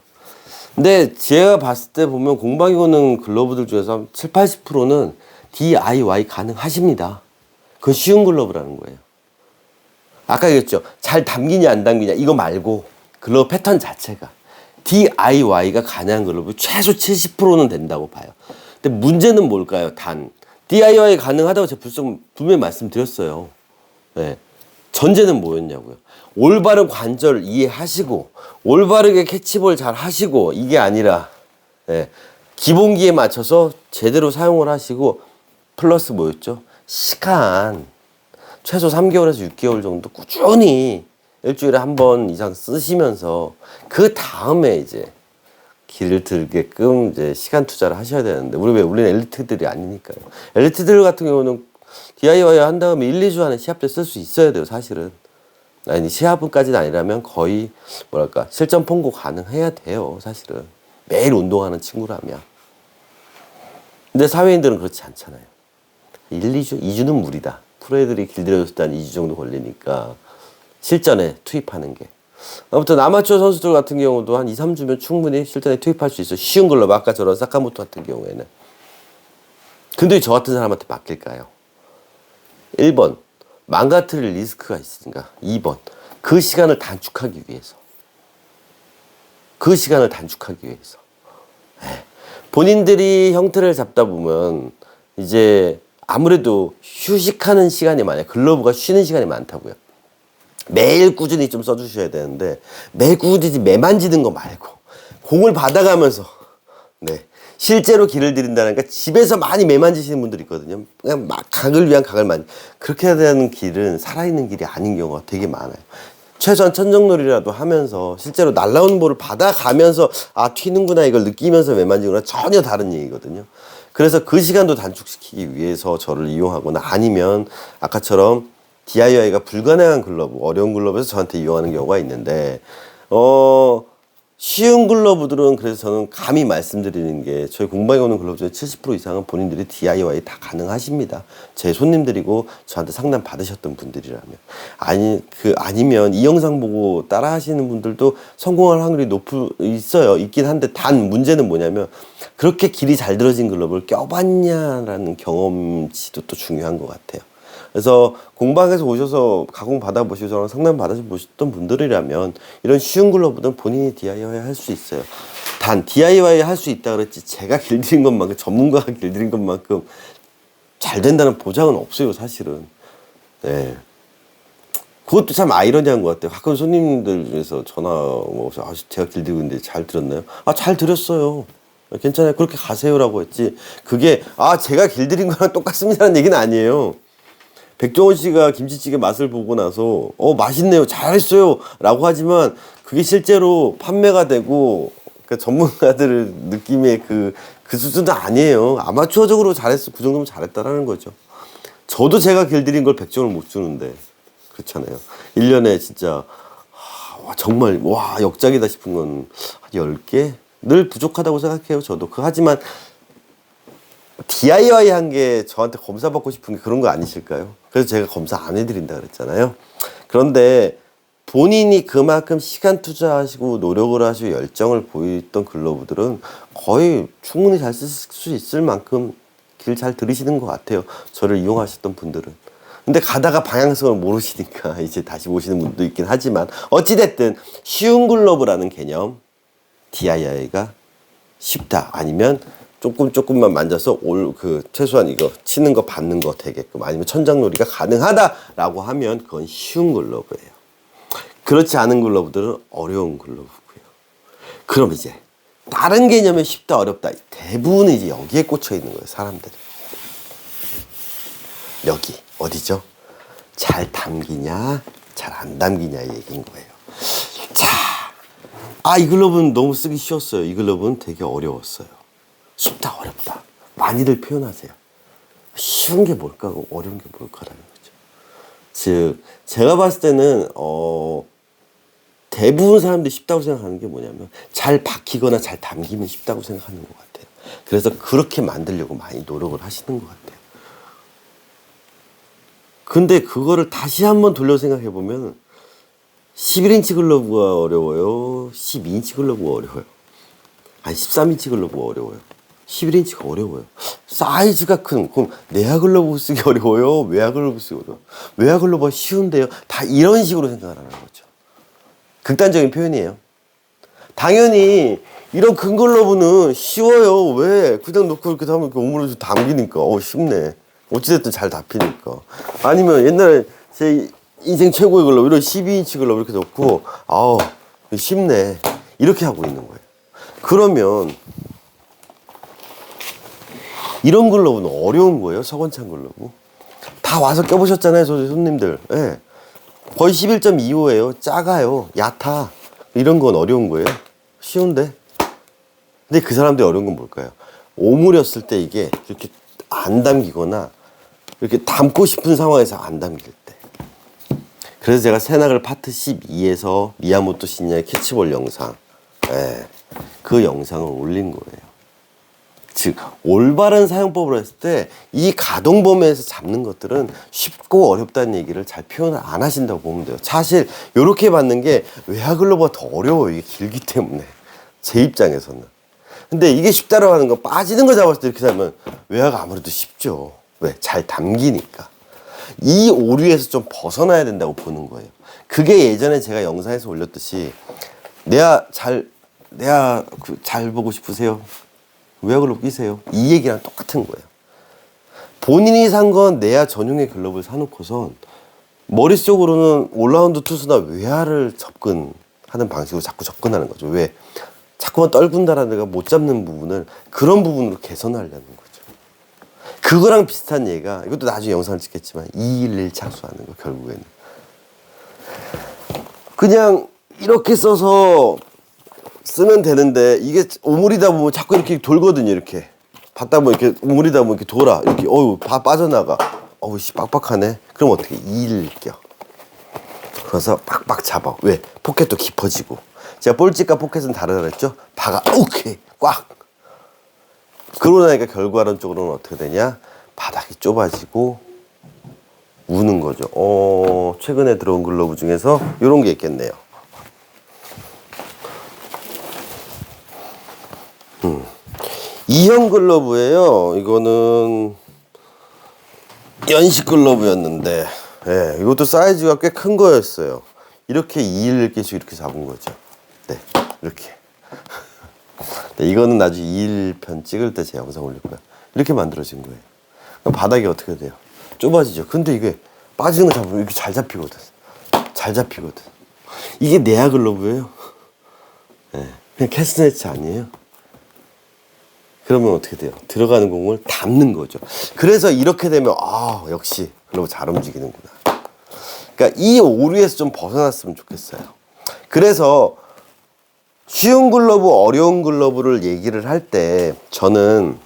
근데 제가 봤을 때 보면 공방에 오는 글러브들 중에서 7, 80%는 DIY 가능하십니다. 그건 쉬운 글러브라는 거예요. 아까 얘기했죠. 잘 담기냐 안 담기냐 이거 말고 글러브 패턴 자체가 DIY가 가능한 글러브 최소 70%는 된다고 봐요. 근데 문제는 뭘까요? DIY 가능하다고 제가 분명히 말씀드렸어요. 네. 전제는 뭐였냐고요. 올바른 관절을 이해하시고 올바르게 캐치볼 잘 하시고 이게 아니라 예, 기본기에 맞춰서 제대로 사용을 하시고 플러스 뭐였죠? 시간 최소 3개월에서 6개월 정도 꾸준히 일주일에 한 번 이상 쓰시면서 그 다음에 이제 길을 들게끔 이제 시간 투자를 하셔야 되는데 우리는 엘리트들이 아니니까요. 엘리트들 같은 경우는 DIY 한 다음에 1, 2주 안에 시합 때 쓸 수 있어야 돼요, 사실은. 아니, 시합까지는 아니라면 거의 뭐랄까 실전 통고 가능해야 돼요, 사실은. 매일 운동하는 친구라면. 근데 사회인들은 그렇지 않잖아요. 1, 2주? 2주는 무리다. 프로애들이 길들여졌을 때 한 2주 정도 걸리니까 실전에 투입하는 게. 아무튼 아마추어 선수들 같은 경우도 한 2, 3주면 충분히 실전에 투입할 수 있어요. 쉬운 글러브, 아까 저런 사카모토 같은 경우에는. 근데 저 같은 사람한테 맡길까요? 1번, 망가뜨릴 리스크가 있으니까. 2번, 그 시간을 단축하기 위해서. 그 시간을 단축하기 위해서. 네. 본인들이 형태를 잡다 보면 이제 아무래도 휴식하는 시간이 많아요. 글러브가 쉬는 시간이 많다고요. 매일 꾸준히 좀 써주셔야 되는데 매일 꾸준히 매만지는 거 말고 공을 받아가면서 네 실제로 길을 들인다니까 집에서 많이 매만지시는 분들이 있거든요. 그냥 막 각을 위한 각을 많이 그렇게 해야 되는 길은 살아있는 길이 아닌 경우가 되게 많아요. 최소한 천정놀이라도 하면서 실제로 날라오는 볼을 받아가면서 아 튀는구나 이걸 느끼면서 매만지거나 전혀 다른 얘기거든요. 그래서 그 시간도 단축시키기 위해서 저를 이용하거나 아니면 아까처럼 DIY가 불가능한 글러브, 어려운 글러브에서 저한테 이용하는 경우가 있는데 쉬운 글러브들은 그래서 저는 감히 말씀드리는 게 저희 공방에 오는 글러브 중에 70% 이상은 본인들이 DIY 다 가능하십니다. 제 손님들이고 저한테 상담 받으셨던 분들이라면 아니면 이 영상 보고 따라 하시는 분들도 성공할 확률이 있긴 한데 단 문제는 뭐냐면 그렇게 길이 잘 들어진 글러브를 껴봤냐라는 경험치도 또 중요한 것 같아요. 그래서 공방에서 오셔서 가공 받아보시고 저랑 상담 받아보셨던 분들이라면 이런 쉬운 글러브든 본인이 DIY 할 수 있어요. 단 DIY 할 수 있다 그랬지 제가 길들인 것만큼 전문가가 길들인 것만큼 잘 된다는 보장은 없어요, 사실은. 네. 그것도 참 아이러니한 것 같아요. 가끔 손님들 중에서 전화 오셔서 제가 길들이고 있는데 잘 들었나요? 잘 들었어요. 괜찮아요. 그렇게 가세요라고 했지. 그게 제가 길들인 거랑 똑같습니다라는 얘기는 아니에요. 백종원 씨가 김치찌개 맛을 보고 나서 맛있네요, 잘했어요 라고 하지만 그게 실제로 판매가 되고 그러니까 전문가들 느낌의 그 수준도 아니에요. 아마추어적으로 잘했어, 그 정도면 잘했다라는 거죠. 저도 제가 길들인 걸 100점을 못 주는데 그렇잖아요. 1년에 진짜 정말 역작이다 싶은 건 한 10개? 늘 부족하다고 생각해요, 저도. 하지만 DIY 한 게 저한테 검사 받고 싶은 게 그런 거 아니실까요? 그래서 제가 검사 안 해드린다 그랬잖아요. 그런데 본인이 그만큼 시간 투자하시고 노력을 하시고 열정을 보였던 글러브들은 거의 충분히 잘 쓸 수 있을 만큼 길 잘 들으시는 것 같아요. 저를 이용하셨던 분들은. 근데 가다가 방향성을 모르시니까 이제 다시 오시는 분도 있긴 하지만 어찌됐든 쉬운 글러브라는 개념, DIY가 쉽다 아니면 조금만 만져서 최소한 이거 치는 거 받는 거 되게끔 아니면 천장놀이가 가능하다라고 하면 그건 쉬운 글러브예요. 그렇지 않은 글러브들은 어려운 글러브고요. 그럼 이제 다른 개념의 쉽다 어렵다 대부분은 이제 여기에 꽂혀 있는 거예요, 사람들이. 여기 어디죠? 잘 담기냐 잘 안 담기냐 얘기인 거예요. 자, 이 글러브는 너무 쓰기 쉬웠어요. 이 글러브는 되게 어려웠어요. 쉽다 어렵다 많이들 표현하세요. 쉬운 게 뭘까 어려운 게 뭘까라는 거죠. 즉 제가 봤을 때는 대부분 사람들이 쉽다고 생각하는 게 뭐냐면 잘 박히거나 잘 담기면 쉽다고 생각하는 것 같아요. 그래서 그렇게 만들려고 많이 노력을 하시는 것 같아요. 근데 그거를 다시 한번 돌려 생각해 보면 11인치 글러브가 어려워요, 12인치 글러브가 어려워요, 13인치 글러브가 어려워요, 11인치가 어려워요. 사이즈가 큰, 그럼 내야 글러브 쓰기 어려워요, 외야 글러브 쓰기 어려워요, 외야 글러브가 쉬운데요. 다 이런 식으로 생각을 하는 거죠. 극단적인 표현이에요. 당연히 이런 큰 글러브는 쉬워요. 왜? 그냥 놓고 이렇게 하면 오므려서 담기니까 쉽네. 어찌됐든 잘 잡히니까. 아니면 옛날에 제 인생 최고의 글러브 이런 12인치 글러브 이렇게 놓고 아우 쉽네 이렇게 하고 있는 거예요. 그러면 이런 글러브는 어려운 거예요. 서건창 글러브 다 와서 껴보셨잖아요. 저 손님들. 예. 거의 11.25예요. 작아요. 얕아. 이런 건 어려운 거예요. 쉬운데. 근데 그 사람들이 어려운 건 뭘까요? 오므렸을 때 이게 이렇게 안 담기거나 이렇게 담고 싶은 상황에서 안 담길 때. 그래서 제가 새낙을 파트 12에서 미야모토 신야의 캐치볼 영상, 그 영상을 올린 거예요. 즉 올바른 사용법을 했을 때 이 가동 범위에서 잡는 것들은 쉽고 어렵다는 얘기를 잘 표현을 안 하신다고 보면 돼요. 사실 이렇게 받는 게 외화 글러브가 더 어려워요. 이게 길기 때문에 제 입장에서는. 근데 이게 쉽다고 하는 건 빠지는 거 잡았을 때 이렇게 하면 외화가 아무래도 쉽죠. 왜? 잘 담기니까. 이 오류에서 좀 벗어나야 된다고 보는 거예요. 그게 예전에 제가 영상에서 올렸듯이 내가 잘 보고 싶으세요? 외화 글러브 끼세요. 이 얘기랑 똑같은 거예요. 본인이 산 건 내야 전용의 글러브를 사놓고선 머릿속으로는 올라운드 투수나 외야를 접근하는 방식으로 자꾸 접근하는 거죠. 왜? 자꾸만 떨군다라는 데가 못 잡는 부분을 그런 부분으로 개선하려는 거죠. 그거랑 비슷한 얘기가 이것도 나중에 영상을 찍겠지만 211 착수하는 거 결국에는. 그냥 이렇게 써서 쓰면 되는데 이게 오므리다 보면 자꾸 이렇게 돌거든요. 이렇게 받다 보면 이렇게 오므리다 보면 이렇게 돌아 이렇게 빠져나가. 씨 빡빡하네. 그럼 어떻게 2일 껴. 그래서 빡빡 잡아. 왜? 포켓도 깊어지고. 제가 볼집과 포켓은 다르다 그랬죠? 박아. 오케이 꽉. 그러고 나니까 결과론적으로는 어떻게 되냐? 바닥이 좁아지고 우는 거죠. 최근에 들어온 글러브 중에서 이런 게 있겠네요. 이형 글러브예요. 이거는 연식 글러브였는데, 이것도 사이즈가 꽤 큰 거였어요. 이렇게 211개씩 이렇게 잡은 거죠. 네, 이렇게. 네, 이거는 나중에 211편 찍을 때 제 영상 올릴 거예요. 이렇게 만들어진 거예요. 그럼 바닥이 어떻게 돼요? 좁아지죠. 근데 이게 빠지는 거 잡으면 이렇게 잘 잡히거든. 잘 잡히거든. 이게 내야 글러브예요. 그냥 캐스네츠 아니에요. 그러면 어떻게 돼요? 들어가는 공을 담는 거죠. 그래서 이렇게 되면 역시 글러브 잘 움직이는구나. 그러니까 이 오류에서 좀 벗어났으면 좋겠어요. 그래서 쉬운 글러브, 어려운 글러브를 얘기를 할 때 저는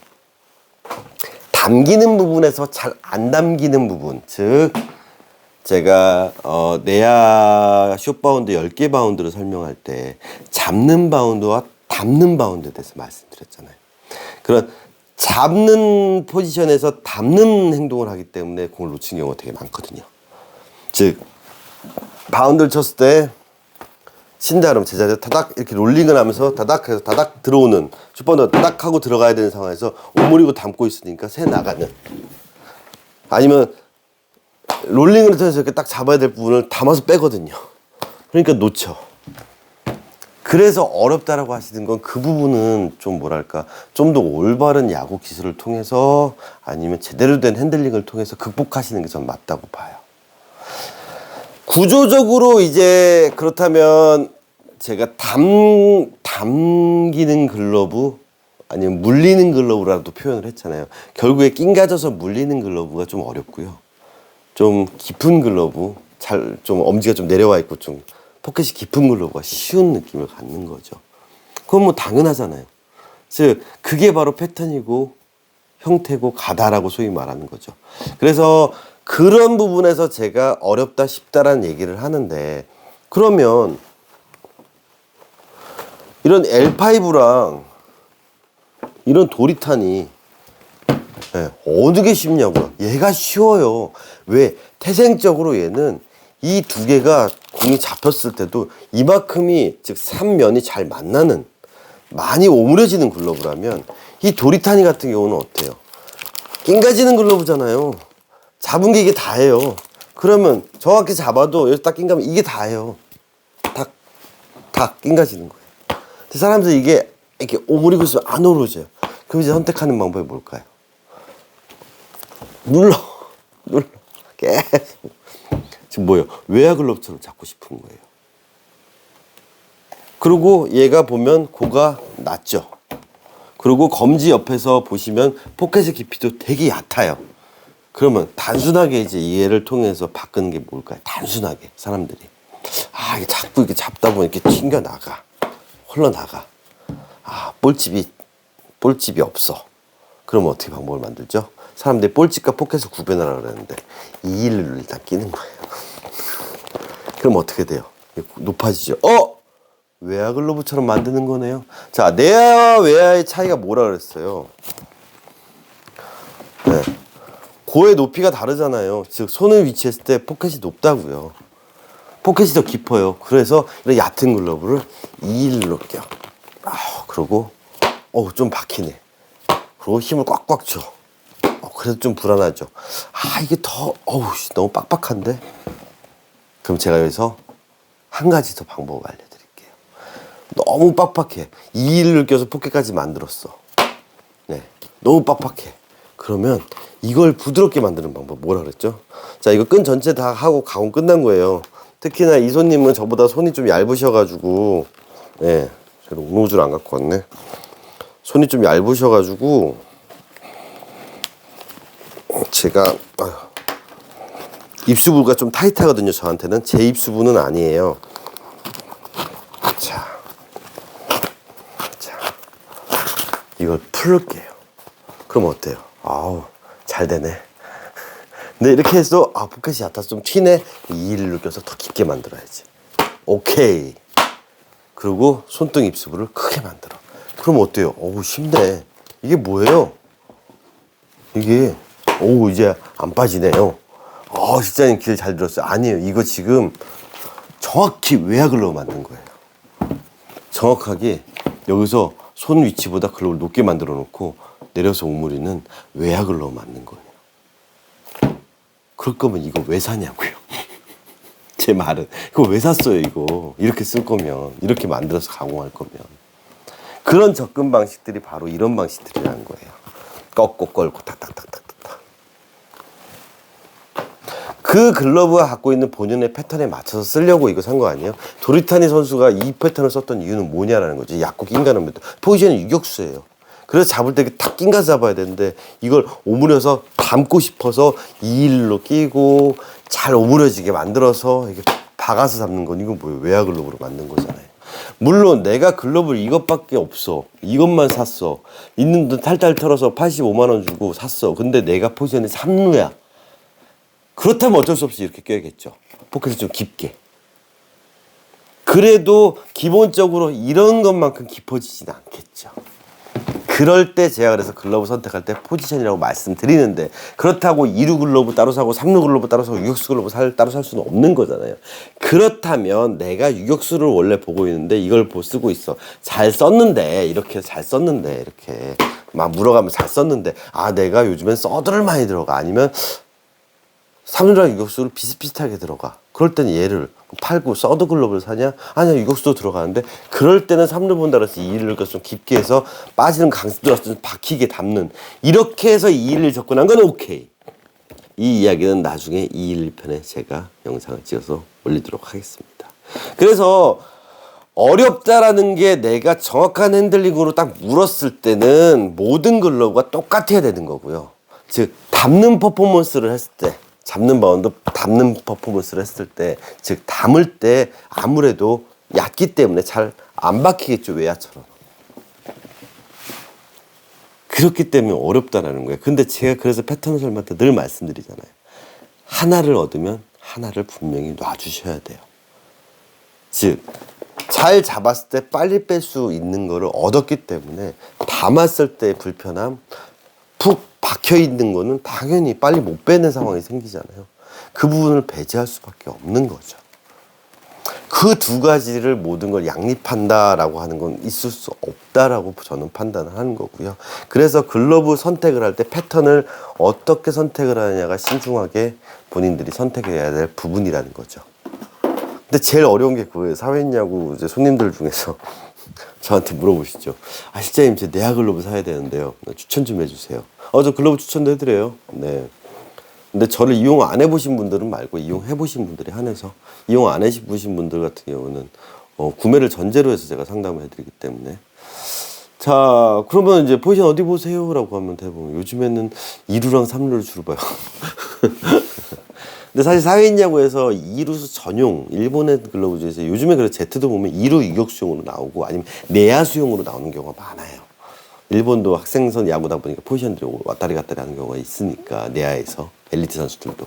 담기는 부분에서 잘 안 담기는 부분, 즉 제가 내야 숏바운드 10개 바운드를 설명할 때 잡는 바운드와 담는 바운드에 대해서 말씀드렸잖아요. 그런 잡는 포지션에서 담는 행동을 하기 때문에 공을 놓친 경우가 되게 많거든요. 즉 바운드를 쳤을 때 친다 그러면 제자리에 타닥 이렇게 롤링을 하면서 다닥 해서 다닥 들어오는 슛바운드가 다닥 하고 들어가야 되는 상황에서 오므리고 담고 있으니까 새 나가는, 아니면 롤링을 해서 이렇게 딱 잡아야 될 부분을 담아서 빼거든요. 그러니까 놓쳐. 그래서 어렵다라고 하시는 건 그 부분은 좀 뭐랄까 좀 더 올바른 야구 기술을 통해서 아니면 제대로 된 핸들링을 통해서 극복하시는 게 전 맞다고 봐요. 구조적으로 이제 그렇다면 제가 담기는 글러브 아니면 물리는 글러브라도 표현을 했잖아요. 결국에 낑가져서 물리는 글러브가 좀 어렵고요. 좀 깊은 글러브, 좀 엄지가 좀 내려와 있고 좀 포켓이 깊은 글러브가 쉬운 느낌을 갖는 거죠. 그건 뭐 당연하잖아요. 즉 그게 바로 패턴이고 형태고 가다라고 소위 말하는 거죠. 그래서 그런 부분에서 제가 어렵다 쉽다라는 얘기를 하는데, 그러면 이런 L5랑 이런 도리탄이 어느 게 쉽냐고요. 얘가 쉬워요. 왜? 태생적으로 얘는 이 두 개가 공이 잡혔을 때도 이만큼이 즉 3면이 잘 만나는 많이 오므려지는 글러브라면, 이 도리탄이 같은 경우는 어때요? 낑가지는 글러브잖아요. 잡은 게 이게 다예요. 그러면 정확히 잡아도 여기 딱 낑가면 이게 다예요. 딱 낑가지는 거예요. 근데 사람들이 이게 이렇게 오므리고 있으면 안 오르져요. 그럼 이제 선택하는 방법이 뭘까요? 눌러 계속. 지금 뭐예요? 외야 글러브처럼 잡고 싶은 거예요. 그리고 얘가 보면 고가 낮죠. 그리고 검지 옆에서 보시면 포켓의 깊이도 되게 얕아요. 그러면 단순하게 이제 얘를 통해서 바꾸는 게 뭘까요? 단순하게 사람들이 이게 자꾸 이렇게 잡다 보면 이렇게 튕겨 나가, 흘러나가. 볼집이 없어. 그러면 어떻게 방법을 만들죠? 사람들이 볼집과 포켓을 구별하라고 그러는데 이 일을 일단 끼는 거예요. 그럼 어떻게 돼요? 높아지죠. 외야 글러브처럼 만드는 거네요. 자, 내야와 외야의 차이가 뭐라 그랬어요? 네. 고의 높이가 다르잖아요. 즉 손을 위치했을 때 포켓이 높다고요. 포켓이 더 깊어요. 그래서 이런 얕은 글러브를 2일로 껴. 그리고 좀 박히네. 그리고 힘을 꽉꽉 줘. 그래도 좀 불안하죠. 이게 더 너무 빡빡한데? 그럼 제가 여기서 한 가지 더 방법을 알려드릴게요. 너무 빡빡해. 2일을 껴서 포켓까지 만들었어. 네, 너무 빡빡해. 그러면 이걸 부드럽게 만드는 방법 뭐라 그랬죠? 자, 이거 끈 전체 다 하고 가공 끝난 거예요. 특히나 이 손님은 저보다 손이 좀 얇으셔가지고, 네, 제가 우노즈를 안 갖고 왔네. 손이 좀 얇으셔가지고 제가 입수부가 좀 타이트하거든요. 저한테는 제 입수부는 아니에요. 자, 이걸 풀게요. 그럼 어때요? 잘 되네. 근데 이렇게 해서 포켓이 얕아서 좀 튀네. 이 일을 껴서 더 깊게 만들어야지. 오케이. 그리고 손등 입수부를 크게 만들어. 그럼 어때요? 쉽네. 이게 뭐예요? 이게 이제 안 빠지네요. 실장님 길 잘 들었어요. 아니에요. 이거 지금 정확히 외야 글러브 만든 거예요. 정확하게 여기서 손 위치보다 글러브를 높게 만들어 놓고 내려서 오므리는 외야 글러브 만든 거예요. 그럴 거면 이거 왜 사냐고요. 제 말은 이거 왜 샀어요. 이거 이렇게 쓸 거면, 이렇게 만들어서 가공할 거면. 그런 접근 방식들이 바로 이런 방식들이라는 거예요. 꺾고 걸고 탁탁탁탁탁. 그 글러브가 갖고 있는 본연의 패턴에 맞춰서 쓰려고 이거 산 거 아니에요? 도리타니 선수가 이 패턴을 썼던 이유는 뭐냐라는 거지. 얕고 낑가는 패턴. 포지션이 유격수예요. 그래서 잡을 때 탁 낑가서 잡아야 되는데 이걸 오므려서 담고 싶어서 이 일로 끼고 잘 오므려지게 만들어서 이게 박아서 잡는 건 이건 뭐예요? 외야 글러브로 만든 거잖아요. 물론 내가 글러브를 이것밖에 없어. 이것만 샀어. 있는 돈 탈탈 털어서 85만 원 주고 샀어. 근데 내가 포지션이 3루야. 그렇다면 어쩔 수 없이 이렇게 껴야겠죠. 포켓을 좀 깊게. 그래도 기본적으로 이런 것만큼 깊어지진 않겠죠. 그럴 때 제가 그래서 글러브 선택할 때 포지션이라고 말씀드리는데, 그렇다고 2루 글러브 따로 사고 3루 글러브 따로 사고 유격수 글러브 따로 살 수는 없는 거잖아요. 그렇다면 내가 유격수를 원래 보고 있는데 이걸 쓰고 있어. 잘 썼는데 이렇게 잘 썼는데 이렇게 막 물어가면 잘 썼는데 내가 요즘엔 서드를 많이 들어가. 아니면 3루랑 유격수를 비슷비슷하게 들어가. 그럴 때는 얘를 팔고 서드 글러브를 사냐? 아니야, 유격수도 들어가는데 그럴 때는 3루 본다 그래서 2일을 좀 깊게 해서 빠지는 강수들어서 좀 박히게 담는, 이렇게 해서 2일을 접근한 건 오케이. 이 이야기는 나중에 2일 편에 제가 영상을 찍어서 올리도록 하겠습니다. 그래서 어렵다라는 게 내가 정확한 핸들링으로 딱 물었을 때는 모든 글러브가 똑같아야 되는 거고요. 즉 담는 퍼포먼스를 했을 때, 잡는 바운드 담는 퍼포먼스를 했을 때, 즉 담을 때 아무래도 얕기 때문에 잘 안 박히겠죠, 외야처럼. 그렇기 때문에 어렵다라는 거예요. 근데 제가 그래서 패턴 설명 때 늘 말씀드리잖아요. 하나를 얻으면 하나를 분명히 놔주셔야 돼요. 즉 잘 잡았을 때 빨리 뺄 수 있는 거를 얻었기 때문에 담았을 때의 불편함, 푹 박혀 있는 거는 당연히 빨리 못 빼는 상황이 생기잖아요. 그 부분을 배제할 수밖에 없는 거죠. 그 두 가지를 모든 걸 양립한다라고 하는 건 있을 수 없다라고 저는 판단을 하는 거고요. 그래서 글러브 선택을 할 때 패턴을 어떻게 선택을 하느냐가 신중하게 본인들이 선택해야 될 부분이라는 거죠. 근데 제일 어려운 게 그거예요. 사회인야구 이제 손님들 중에서 저한테 물어보시죠. 실장님, 제 내야 글러브 사야 되는데요. 추천 좀 해주세요. 저 글러브 추천도 해드려요. 네. 근데 저를 이용 안 해보신 분들은 말고 이용해보신 분들에 한해서 이용 안 해보신 분들 같은 경우는 구매를 전제로 해서 제가 상담을 해드리기 때문에 자 그러면 이제 포지션 어디 보세요? 라고 하면 대부분 요즘에는 2루랑 3루를 주로 봐요. 근데 사실 사회인 야구에서 2루수 전용 일본의 글러브 중에서 요즘에 그래 제트도 보면 2루 유격수용으로 나오고 아니면 내야수용으로 나오는 경우가 많아요. 일본도 학생선 야구다 보니까 포지션들이 왔다리 갔다리 하는 경우가 있으니까 내야에서 엘리트 선수들도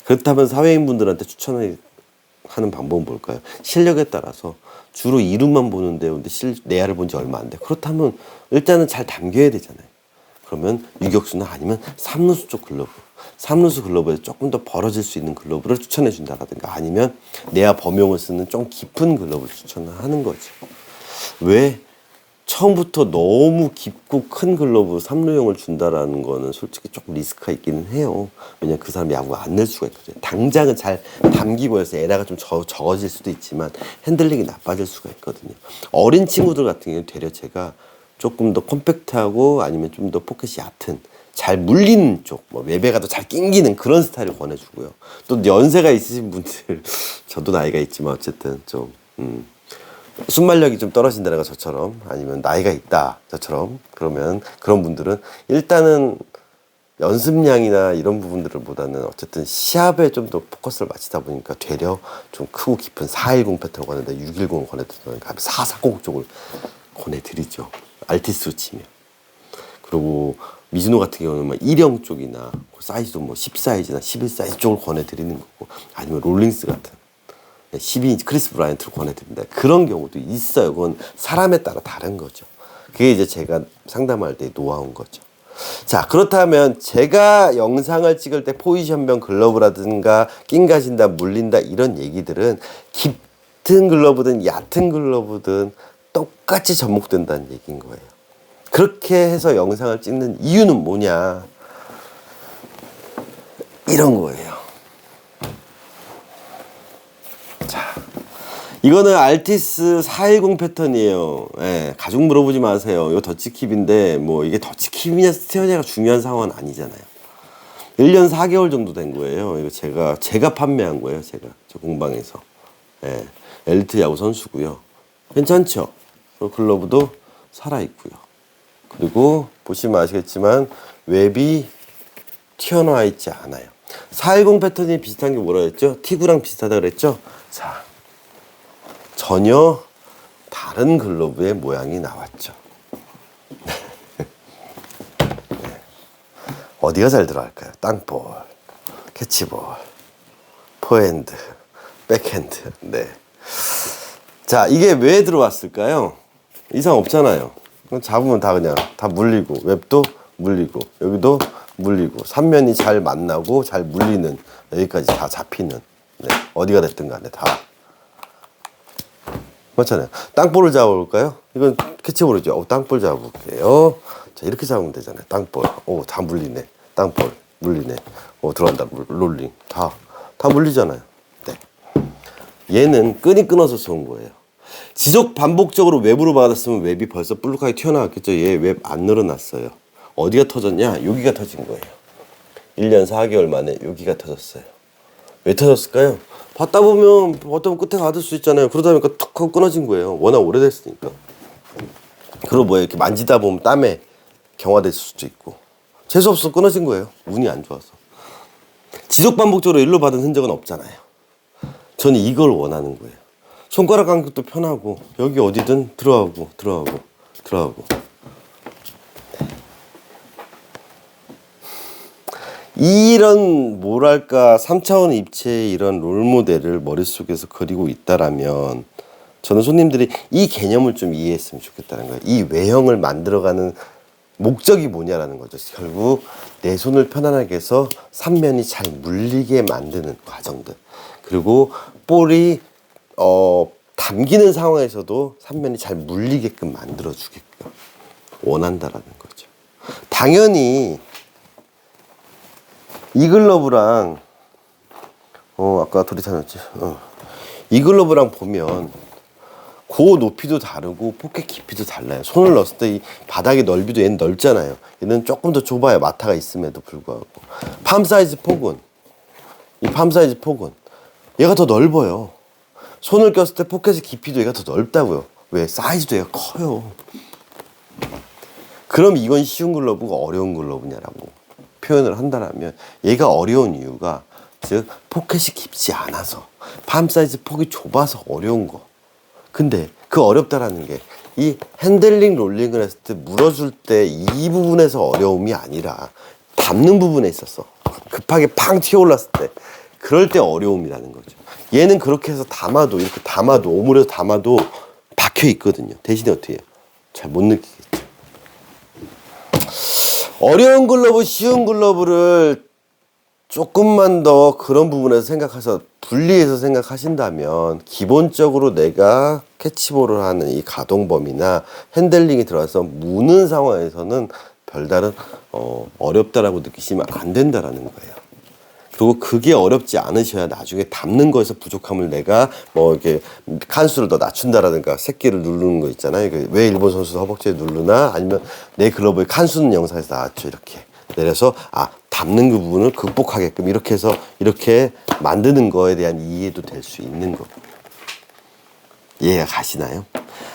그렇다면 사회인분들한테 추천하는 방법은 뭘까요? 실력에 따라서 주로 2루만 보는데 근데 내야를 본 지 얼마 안 돼. 그렇다면 일단은 잘 담겨야 되잖아요. 그러면 유격수나 아니면 3루수 쪽 글러브 3루수 글러브에 조금 더 벌어질 수 있는 글러브를 추천해 준다라든가 아니면 내야 범용을 쓰는 좀 깊은 글러브를 추천하는 거죠. 왜? 처음부터 너무 깊고 큰 글러브 3루용을 준다라는 거는 솔직히 조금 리스크가 있기는 해요. 왜냐면 그 사람 야구가 안 늘 수가 있거든요. 당장은 잘 담기고 해서 에라가 좀 적어질 수도 있지만 핸들링이 나빠질 수가 있거든요. 어린 친구들 같은 경우는 되려 제가 조금 더 컴팩트하고 아니면 좀 더 포켓이 얕은 잘 물리는 쪽, 뭐 외배가 더 잘 낑기는 그런 스타일을 권해주고요. 또 연세가 있으신 분들, 저도 나이가 있지만 어쨌든 좀 순발력이 좀 떨어진다는 거 저처럼 아니면 나이가 있다 저처럼 그러면 그런 분들은 일단은 연습량이나 이런 부분들을 보다는 어쨌든 시합에 좀 더 포커스를 맞추다 보니까 되려 좀 크고 깊은 410 패턴을 권하는데 610을 권해드리니까 440 쪽을 권해드리죠. 알티스로 치면. 그리고 미즈노 같은 경우는 막 1형 쪽이나 사이즈도 뭐 10 사이즈나 11 사이즈 쪽을 권해드리는 거고 아니면 롤링스 같은 12인치 크리스 브라이언트를 권해드립니다. 그런 경우도 있어요. 그건 사람에 따라 다른 거죠. 그게 이제 제가 상담할 때 노하우인 거죠. 자, 그렇다면 제가 영상을 찍을 때 포지션별 글러브라든가 낑가진다, 물린다 이런 얘기들은 깊은 글러브든 얕은 글러브든 똑같이 접목된다는 얘기인 거예요. 그렇게 해서 영상을 찍는 이유는 뭐냐? 이런 거예요. 자, 이거는 알티스 410 패턴이에요. 예, 가죽 물어보지 마세요. 이거 더치킵인데 뭐 이게 더치킵이냐 스테어냐가 중요한 상황은 아니잖아요. 1년 4개월 정도 된 거예요. 이거 제가 판매한 거예요. 저 공방에서. 예, 엘리트 야구 선수고요. 괜찮죠? 글러브도 살아있고요. 그리고 보시면 아시겠지만 웹이 튀어나와 있지 않아요. 410 패턴이 비슷한 게 뭐라 했죠? 티구랑 비슷하다 그랬죠? 자, 전혀 다른 글러브의 모양이 나왔죠. 네. 어디가 잘 들어갈까요? 땅볼, 캐치볼, 포핸드, 백핸드. 네. 자, 이게 왜 들어왔을까요? 이상 없잖아요. 잡으면 다 그냥 다 물리고 웹도 물리고 여기도 물리고 3면이 잘 만나고 잘 물리는 여기까지 다 잡히는 네. 어디가 됐든 간에 다 맞잖아요. 땅볼을 잡아볼까요? 이건 캐치볼이죠. 땅볼 잡아볼게요. 자, 이렇게 잡으면 되잖아요. 땅볼. 다 물리네. 땅볼 물리네. 들어간다. 롤링 다 물리잖아요. 네. 얘는 끈이 끊어서 쏜 거예요. 지속 반복적으로 웹으로 받았으면 웹이 벌써 볼록하게 튀어나왔겠죠. 얘 웹 안 늘어났어요. 어디가 터졌냐? 여기가 터진 거예요. 1년 4개월 만에 여기가 터졌어요. 왜 터졌을까요? 받다 보면 어떤 끝에 가둘 수 있잖아요. 그러다 보니까 툭 하고 끊어진 거예요. 워낙 오래됐으니까. 그리고 뭐 이렇게 만지다 보면 땀에 경화될 수도 있고. 재수없어 끊어진 거예요. 운이 안 좋아서. 지속 반복적으로 일로 받은 흔적은 없잖아요. 저는 이걸 원하는 거예요. 손가락 간격도 편하고 여기 어디든 들어가고 이런 뭐랄까 3차원 입체의 이런 롤모델을 머릿속에서 그리고 있다라면 저는 손님들이 이 개념을 좀 이해했으면 좋겠다는 거예요. 이 외형을 만들어가는 목적이 뭐냐라는 거죠. 결국 내 손을 편안하게 해서 3면이 잘 물리게 만드는 과정들. 그리고 볼이 담기는 상황에서도 3면이 잘 물리게끔 만들어주게끔 원한다라는 거죠. 당연히 이 글러브랑 아까 도리탄이었지. 이 글러브랑 보면 고 높이도 다르고 포켓 깊이도 달라요. 손을 넣었을 때 이 바닥의 넓이도 얘는 넓잖아요. 얘는 조금 더 좁아요. 마타가 있음에도 불구하고. 팜 사이즈 폭은 얘가 더 넓어요. 손을 꼈을 때 포켓의 깊이도 얘가 더 넓다고요. 왜? 사이즈도 얘가 커요. 그럼 이건 쉬운 글러브가 어려운 글러브냐라고 표현을 한다면 얘가 어려운 이유가 즉 포켓이 깊지 않아서 팜 사이즈 폭이 좁아서 어려운 거. 근데 그 어렵다라는 게 이 핸들링 롤링을 했을 때 물어줄 때 이 부분에서 어려움이 아니라 닿는 부분에 있었어. 급하게 팡 튀어올랐을 때 그럴 때 어려움이라는 거죠. 얘는 그렇게 해서 담아도 이렇게 담아도 오므려서 담아도 박혀 있거든요. 대신에 어떻게 해요? 잘 못 느끼겠죠. 어려운 글러브, 쉬운 글러브를 조금만 더 그런 부분에서 생각해서 분리해서 생각하신다면 기본적으로 내가 캐치볼을 하는 이 가동 범위나 핸들링이 들어가서 무는 상황에서는 별다른 어렵다라고 느끼시면 안 된다라는 거예요. 그리고 그게 어렵지 않으셔야 나중에 담는 거에서 부족함을 내가 뭐 이렇게 칸수를 더 낮춘다라든가 새끼를 누르는 거 있잖아요. 왜 일본 선수 허벅지에 누르나 아니면 내 글러브에 칸수는 영상에서 나왔죠. 이렇게 내려서 담는 그 부분을 극복하게끔 이렇게 해서 이렇게 만드는 거에 대한 이해도 될 수 있는 거고. 이해가 가시나요?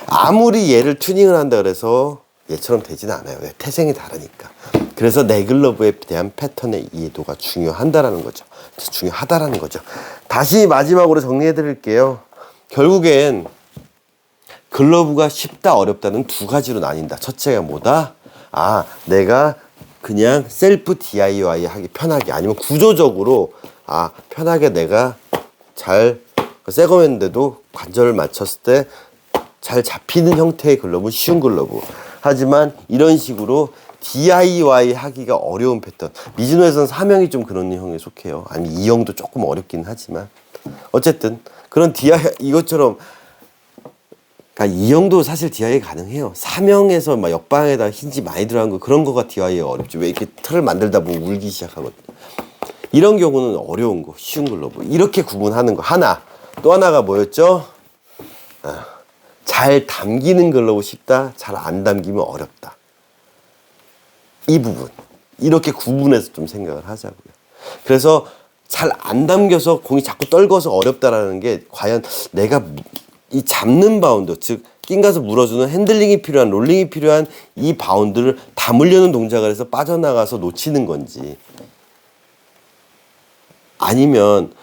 아무리 얘를 튜닝을 한다 그래서 얘처럼 되지는 않아요. 왜? 태생이 다르니까. 그래서 내 글러브에 대한 패턴의 이해도가 중요하다라는 거죠. 중요하다라는 거죠. 다시 마지막으로 정리해 드릴게요. 결국엔 글러브가 쉽다 어렵다는 두 가지로 나뉜다. 첫째가 뭐다? 내가 그냥 셀프 DIY 하기 편하게 아니면 구조적으로 편하게 내가 잘 새거맨데도 관절을 맞췄을 때 잘 잡히는 형태의 글러브는 쉬운 글러브. 하지만 이런 식으로 DIY 하기가 어려운 패턴. 미즈노에서는 4명이 좀 그런 형에 속해요. 아니 2형도 조금 어렵긴 하지만 어쨌든 그런 DIY 이것처럼 그러니까 2형도 사실 DIY 가능해요. 4명에서 막 옆방에다 힌지 많이 들어간 거 그런 거가 DIY 어렵지. 왜 이렇게 틀을 만들다 보면 울기 시작하거든. 이런 경우는 어려운 거, 쉬운 글러브. 이렇게 구분하는 거 하나. 또 하나가 뭐였죠? 잘 담기는 글러브 쉽다. 잘 안 담기면 어렵다. 이 부분. 이렇게 구분해서 좀 생각을 하자고요. 그래서 잘 안 담겨서 공이 자꾸 떨궈서 어렵다라는 게 과연 내가 이 잡는 바운드, 즉 낑가서 물어주는 핸들링이 필요한, 롤링이 필요한 이 바운드를 담으려는 동작을 해서 빠져나가서 놓치는 건지 아니면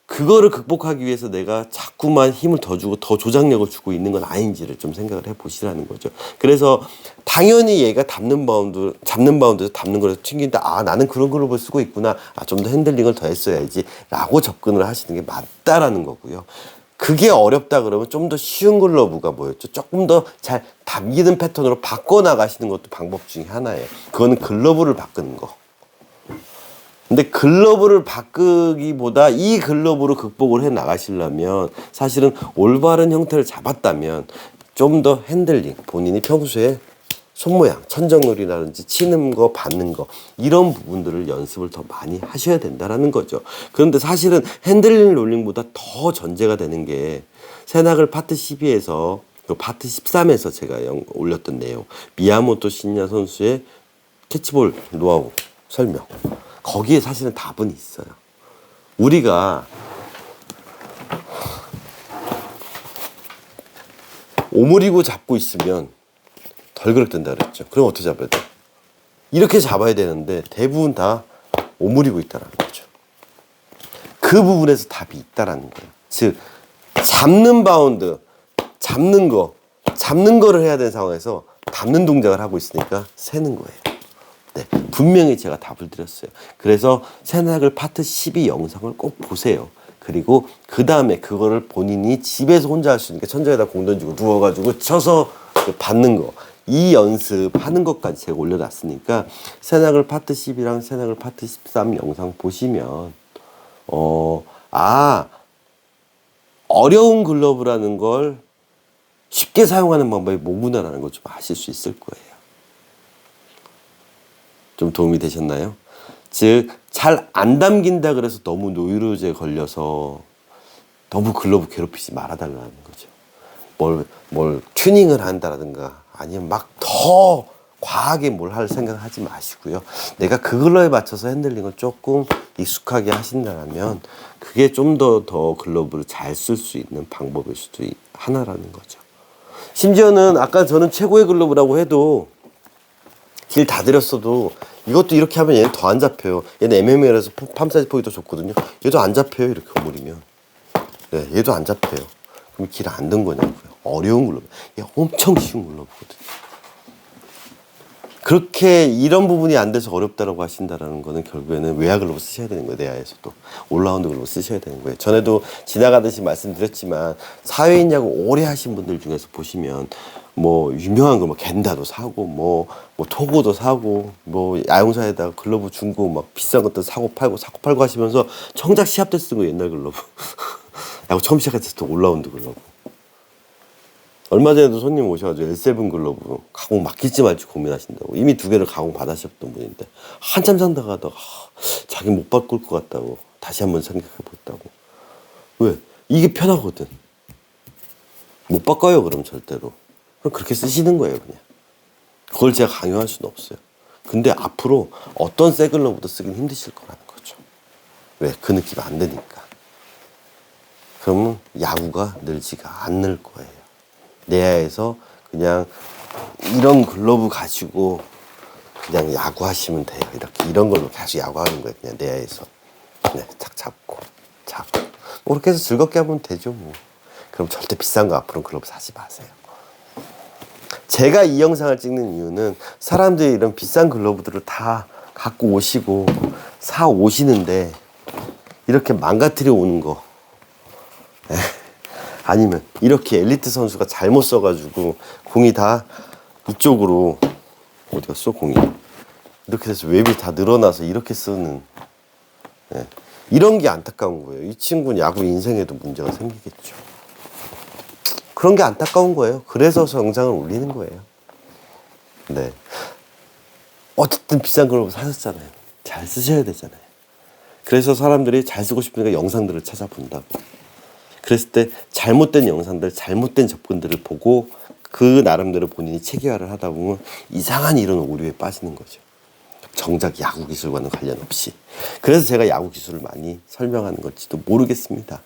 그거를 극복하기 위해서 내가 자꾸만 힘을 더 주고 더 조작력을 주고 있는 건 아닌지를 좀 생각을 해보시라는 거죠. 그래서 당연히 얘가 잡는 바운드에서 담는 거에서 튕긴다. 나는 그런 글러브를 쓰고 있구나. 좀 더 핸들링을 더 했어야지 라고 접근을 하시는 게 맞다라는 거고요. 그게 어렵다 그러면 좀 더 쉬운 글러브가 뭐였죠? 조금 더 잘 담기는 패턴으로 바꿔나가시는 것도 방법 중에 하나예요. 그거는 글러브를 바꾸는 거. 근데 글러브를 바꾸기보다 이 글러브로 극복을 해 나가시려면 사실은 올바른 형태를 잡았다면 좀 더 핸들링, 본인이 평소에 손모양, 천정놀이라든지 치는 거, 받는 거 이런 부분들을 연습을 더 많이 하셔야 된다는 거죠. 그런데 사실은 핸들링 롤링보다 더 전제가 되는 게 세나글 파트 12에서 파트 13에서 제가 올렸던 내용 미야모토 신야 선수의 캐치볼 노하우 설명 거기에 사실은 답은 있어요. 우리가 오므리고 잡고 있으면 덜 그릇된다 그랬죠. 그럼 어떻게 잡아야 돼? 이렇게 잡아야 되는데 대부분 다 오므리고 있다는 거죠. 그 부분에서 답이 있다라는 거예요. 즉 잡는 바운드, 잡는 거를 해야 되는 상황에서 담는 동작을 하고 있으니까 새는 거예요. 네, 분명히 제가 답을 드렸어요. 그래서 세나글 파트 12 영상을 꼭 보세요. 그리고 그 다음에 그거를 본인이 집에서 혼자 할 수 있으니까 천장에다 공 던지고 누워가지고 쳐서 받는 거. 이 연습하는 것까지 제가 올려놨으니까 세나글 파트 10이랑 세나글 파트 13 영상 보시면 어려운 글러브라는 걸 쉽게 사용하는 방법이 뭐구나라는 걸 좀 아실 수 있을 거예요. 좀 도움이 되셨나요? 즉 잘 안 담긴다 그래서 너무 노이로제에 걸려서 너무 글러브 괴롭히지 말아달라는 거죠. 뭘 튜닝을 한다라든가 아니면 막 더 과하게 뭘 할 생각을 하지 마시고요. 내가 그걸로에 맞춰서 핸들링을 조금 익숙하게 하신다면 그게 좀 더 글러브를 잘 쓸 수 있는 방법일 수도 하나라는 거죠. 심지어는 아까 저는 최고의 글러브라고 해도 길 다 들였어도 이것도 이렇게 하면 얘는 더 안 잡혀요. 얘는 MMA라서 팜 사이즈 폭이 더 좋거든요. 얘도 안 잡혀요. 이렇게 오므리면. 네, 얘도 안 잡혀요. 그럼 길 안 든 거냐고요. 어려운 글러브. 얘 엄청 쉬운 글러브거든요. 그렇게 이런 부분이 안 돼서 어렵다라고 하신다라는 거는 결국에는 외야 글러브 쓰셔야 되는 거예요. 내야에서도. 올라운드 글러브 쓰셔야 되는 거예요. 전에도 지나가듯이 말씀드렸지만 사회인 야구 오래 하신 분들 중에서 보시면 뭐 유명한 거 뭐 겐다도 사고 뭐 토고도 사고 뭐 야용사에다가 글러브 중고 막 비싼 것들 사고 팔고 하시면서 정작 시합 때 쓰는 거 옛날 글러브. 야구 처음 시작했을 때 올라운드 글러브. 얼마 전에도 손님 오셔가지고 L7 글러브 가공 맡길지 말지 고민하신다고. 이미 2개를 가공 받으셨던 분인데 한참 상담하다가 자기 못 바꿀 것 같다고 다시 한번 생각해 봤다고. 왜? 이게 편하거든. 못 바꿔요 그럼 절대로. 그럼 그렇게 쓰시는 거예요 그냥. 그걸 제가 강요할 수는 없어요. 근데 앞으로 어떤 새 글러브도 쓰긴 힘드실 거라는 거죠. 왜? 그 느낌 안 드니까. 그러면 야구가 늘지가 않을 거예요. 내야에서 그냥 이런 글러브 가지고 그냥 야구하시면 돼요. 이렇게 이런 걸로 계속 야구하는 거예요. 그냥 내야에서. 네, 탁 잡고. 뭐 그렇게 해서 즐겁게 하면 되죠. 뭐. 그럼 절대 비싼 거 앞으로는 글러브 사지 마세요. 제가 이 영상을 찍는 이유는 사람들이 이런 비싼 글러브들을 다 갖고 오시고 사 오시는데 이렇게 망가뜨려 오는 거. 아니면 이렇게 엘리트 선수가 잘못 써가지고 공이 다 이쪽으로 어디 갔어 공이 이렇게 돼서 웹이 다 늘어나서 이렇게 쓰는 이런 게 안타까운 거예요. 이 친구는 야구 인생에도 문제가 생기겠죠. 그런 게 안타까운 거예요. 그래서 영상을 올리는 거예요. 네. 어쨌든 비싼 글러브 사셨잖아요. 잘 쓰셔야 되잖아요. 그래서 사람들이 잘 쓰고 싶으니까 영상들을 찾아본다고. 그랬을 때 잘못된 영상들, 잘못된 접근들을 보고 그 나름대로 본인이 체계화를 하다 보면 이상한 이런 오류에 빠지는 거죠. 정작 야구 기술과는 관련 없이. 그래서 제가 야구 기술을 많이 설명하는 걸지도 모르겠습니다.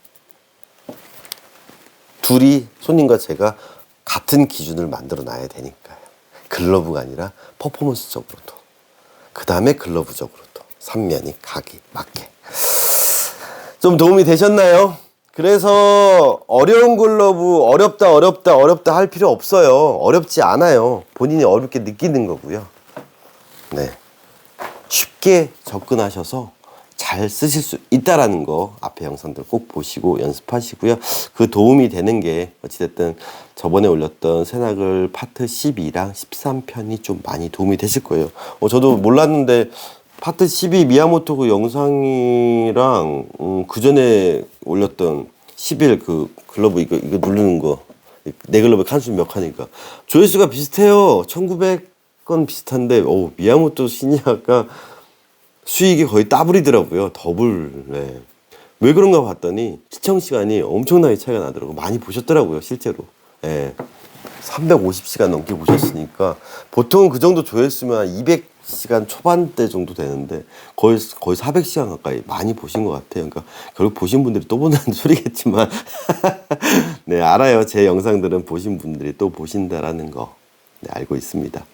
둘이 손님과 제가 같은 기준을 만들어 놔야 되니까요. 글러브가 아니라 퍼포먼스적으로도. 그 다음에 글러브적으로도. 3면이 각이 맞게. 좀 도움이 되셨나요? 그래서 어려운 글러브 어렵다 할 필요 없어요. 어렵지 않아요. 본인이 어렵게 느끼는 거고요. 네, 쉽게 접근하셔서 잘 쓰실 수 있다라는 거 앞에 영상들 꼭 보시고 연습하시고요. 그 도움이 되는 게 어찌됐든 저번에 올렸던 새나글 파트 12랑 13편이 좀 많이 도움이 되실 거예요. 저도 몰랐는데 파트 12 미야모토 그 영상이랑 그 전에 올렸던 11 그 글러브 이거 누르는 거 내 글러브 칸수 몇 칸이니까 조회수가 비슷해요. 1900건 비슷한데 미야모토 시니아가 수익이 거의 더블이더라고요. 더블. 네. 왜 그런가 봤더니 시청 시간이 엄청나게 차이가 나더라고요. 많이 보셨더라고요 실제로. 네. 350시간 넘게 보셨으니까 보통 그 정도 조회수면 한 200시간 초반대 정도 되는데 거의 400시간 가까이 많이 보신 것 같아요. 그러니까 결국 보신 분들이 또 본다는 소리겠지만 네, 알아요. 제 영상들은 보신 분들이 또 보신다라는 거 네, 알고 있습니다.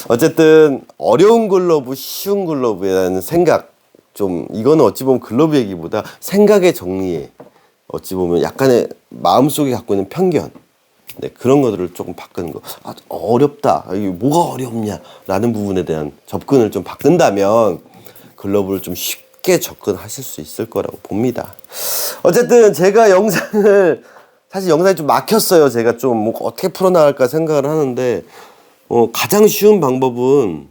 어쨌든 어려운 글러브, 쉬운 글러브에 대한 생각 좀 이거는 어찌 보면 글러브 얘기보다 생각의 정리에 어찌 보면 약간의 마음속에 갖고 있는 편견 네, 그런 것들을 조금 바꾸는 거. 어렵다. 이게 뭐가 어렵냐라는 부분에 대한 접근을 좀 바꾼다면 글러브를 좀 쉽게 접근하실 수 있을 거라고 봅니다. 어쨌든 제가 사실 영상이 좀 막혔어요. 제가 좀 뭐 어떻게 풀어나갈까 생각을 하는데 가장 쉬운 방법은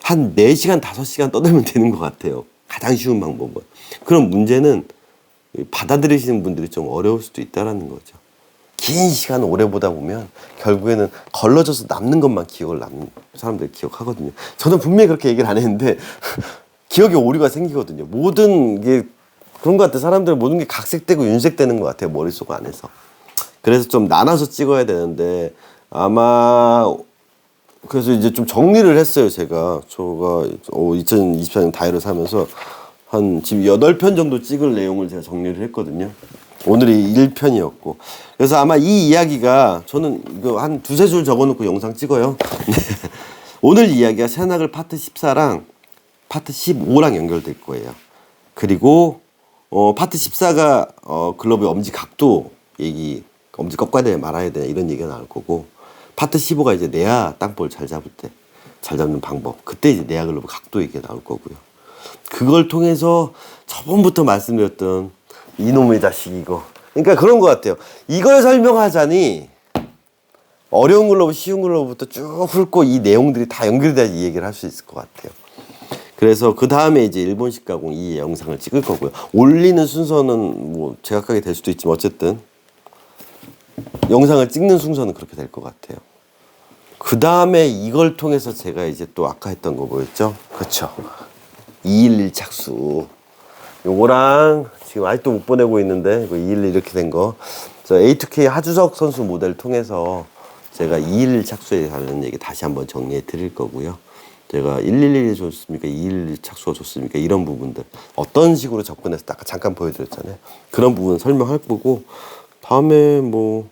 한 4시간, 5시간 떠들면 되는 것 같아요. 가장 쉬운 방법은. 그럼 문제는 받아들이시는 분들이 좀 어려울 수도 있다는 거죠. 긴 시간 오래 보다 보면 결국에는 걸러져서 남는 것만 사람들이 기억하거든요. 저는 분명히 그렇게 얘기를 안 했는데 기억에 오류가 생기거든요. 모든 게 그런 것 같아요. 사람들은 모든 게 각색되고 윤색되는 것 같아요. 머릿속 안에서. 그래서 좀 나눠서 찍어야 되는데 아마 그래서 이제 좀 정리를 했어요. 제가 2024년 다이어를 사면서 한 지금 8편 정도 찍을 내용을 제가 정리를 했거든요. 오늘이 1편이었고 그래서 아마 이 이야기가 저는 이거 한 두세 줄 적어놓고 영상 찍어요. 오늘 이야기가 새낙을 파트 14랑 파트 15랑 연결될 거예요. 그리고 파트 14가 글러브의 엄지 각도 얘기, 엄지 꺾어야 되냐 말아야 되냐 이런 얘기가 나올 거고 파트 15가 이제 내야 땅볼 잘 잡을 때 잘 잡는 방법, 그때 이제 내야 글러브 각도 얘기가 나올 거고요. 그걸 통해서 저번부터 말씀드렸던 이놈의 자식 이거, 그러니까 그런 것 같아요. 이걸 설명하자니 어려운 글러브 쉬운 글러브부터 쭉 훑고 이 내용들이 다 연결돼야 이 얘기를 할 수 있을 것 같아요. 그래서 그 다음에 이제 일본식 가공 이 영상을 찍을 거고요. 올리는 순서는 뭐 제각각이 될 수도 있지만 어쨌든 영상을 찍는 순서는 그렇게 될 것 같아요. 그 다음에 이걸 통해서 제가 이제 또 아까 했던 거 뭐였죠? 그렇죠. 211 착수. 요거랑 지금 아직도 못 보내고 있는데 이거 211 이렇게 된 거. 저 A2K 하주석 선수 모델 통해서 제가 211 착수에 관련 얘기 다시 한번 정리해 드릴 거고요. 제가 111이 좋습니까? 211 착수가 좋습니까? 이런 부분들 어떤 식으로 접근해서 아까 잠깐 보여드렸잖아요. 그런 부분 설명할 거고 다음에 뭐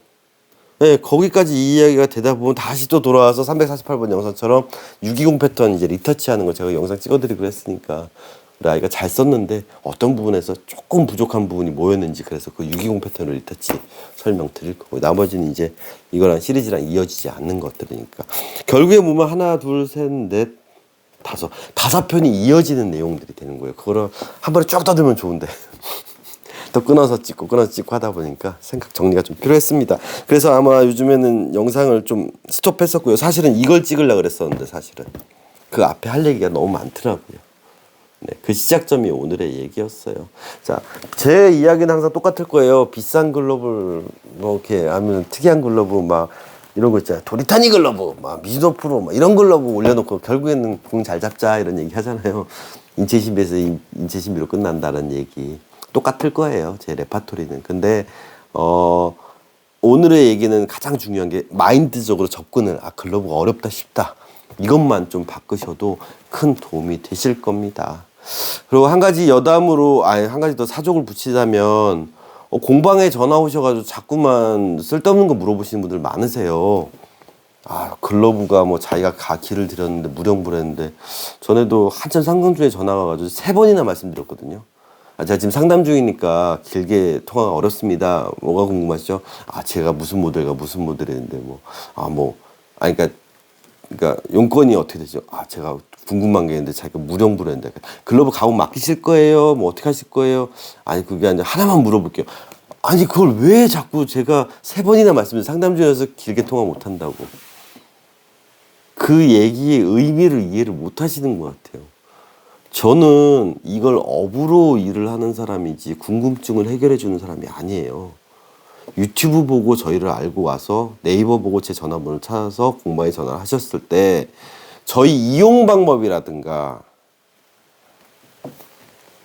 네, 거기까지 이 이야기가 되다 보면 다시 또 돌아와서 348번 영상처럼 620 패턴 이제 리터치하는 거 제가 영상 찍어드리기로 했으니까 우리 아이가 잘 썼는데 어떤 부분에서 조금 부족한 부분이 뭐였는지 그래서 그 620 패턴을 리터치 설명드릴 거고 나머지는 이제 이거랑 시리즈랑 이어지지 않는 것들이니까 결국에 보면 하나 둘 셋 넷 다섯 편이 이어지는 내용들이 되는 거예요. 그거를 한 번에 쭉 떠들면 좋은데 또 끊어서 찍고 하다 보니까 생각 정리가 좀 필요했습니다. 그래서 아마 요즘에는 영상을 좀 스톱했었고요. 사실은 이걸 찍으려고 그랬었는데 사실은 그 앞에 할 얘기가 너무 많더라고요. 네, 그 시작점이 오늘의 얘기였어요. 자, 제 이야기는 항상 똑같을 거예요. 비싼 글러브를 뭐 이렇게 하면 특이한 글러브 막 이런 거 있잖아요. 도리타니 글러브, 막 미즈노 프로, 막 이런 글러브 올려놓고 결국에는 공 잘 잡자 이런 얘기 하잖아요. 인체 신비에서 인체 신비로 끝난다는 얘기. 똑같을 거예요. 제 레파토리는. 근데 오늘의 얘기는 가장 중요한 게 마인드적으로 접근을 글러브가 어렵다 쉽다 이것만 좀 바꾸셔도 큰 도움이 되실 겁니다. 그리고 한 가지 여담으로 한 가지 더 사족을 붙이자면 공방에 전화 오셔가지고 자꾸만 쓸데없는 거 물어보시는 분들 많으세요. 글러브가 뭐 자기가 기를 들였는데 무령불했는데 전에도 한참 상담 중에 전화가 와가지고 3번이나 말씀드렸거든요. 제가 지금 상담 중이니까 길게 통화가 어렵습니다. 뭐가 궁금하시죠? 제가 무슨 모델가 무슨 모델인데 그러니까 용건이 어떻게 되죠? 제가 궁금한 게 있는데 자기가 무령불했는데 글러브 가공 맡기실 거예요? 뭐 어떻게 하실 거예요? 아니 그게 아니라 하나만 물어볼게요. 아니 그걸 왜 자꾸 제가 3번이나 말씀드려서 상담 중이어서 길게 통화 못 한다고. 그 얘기의 의미를 이해를 못 하시는 것 같아요. 저는 이걸 업으로 일을 하는 사람이지 궁금증을 해결해 주는 사람이 아니에요. 유튜브 보고 저희를 알고 와서 네이버 보고 제 전화번호를 찾아서 공방에 전화를 하셨을 때 저희 이용 방법이라든가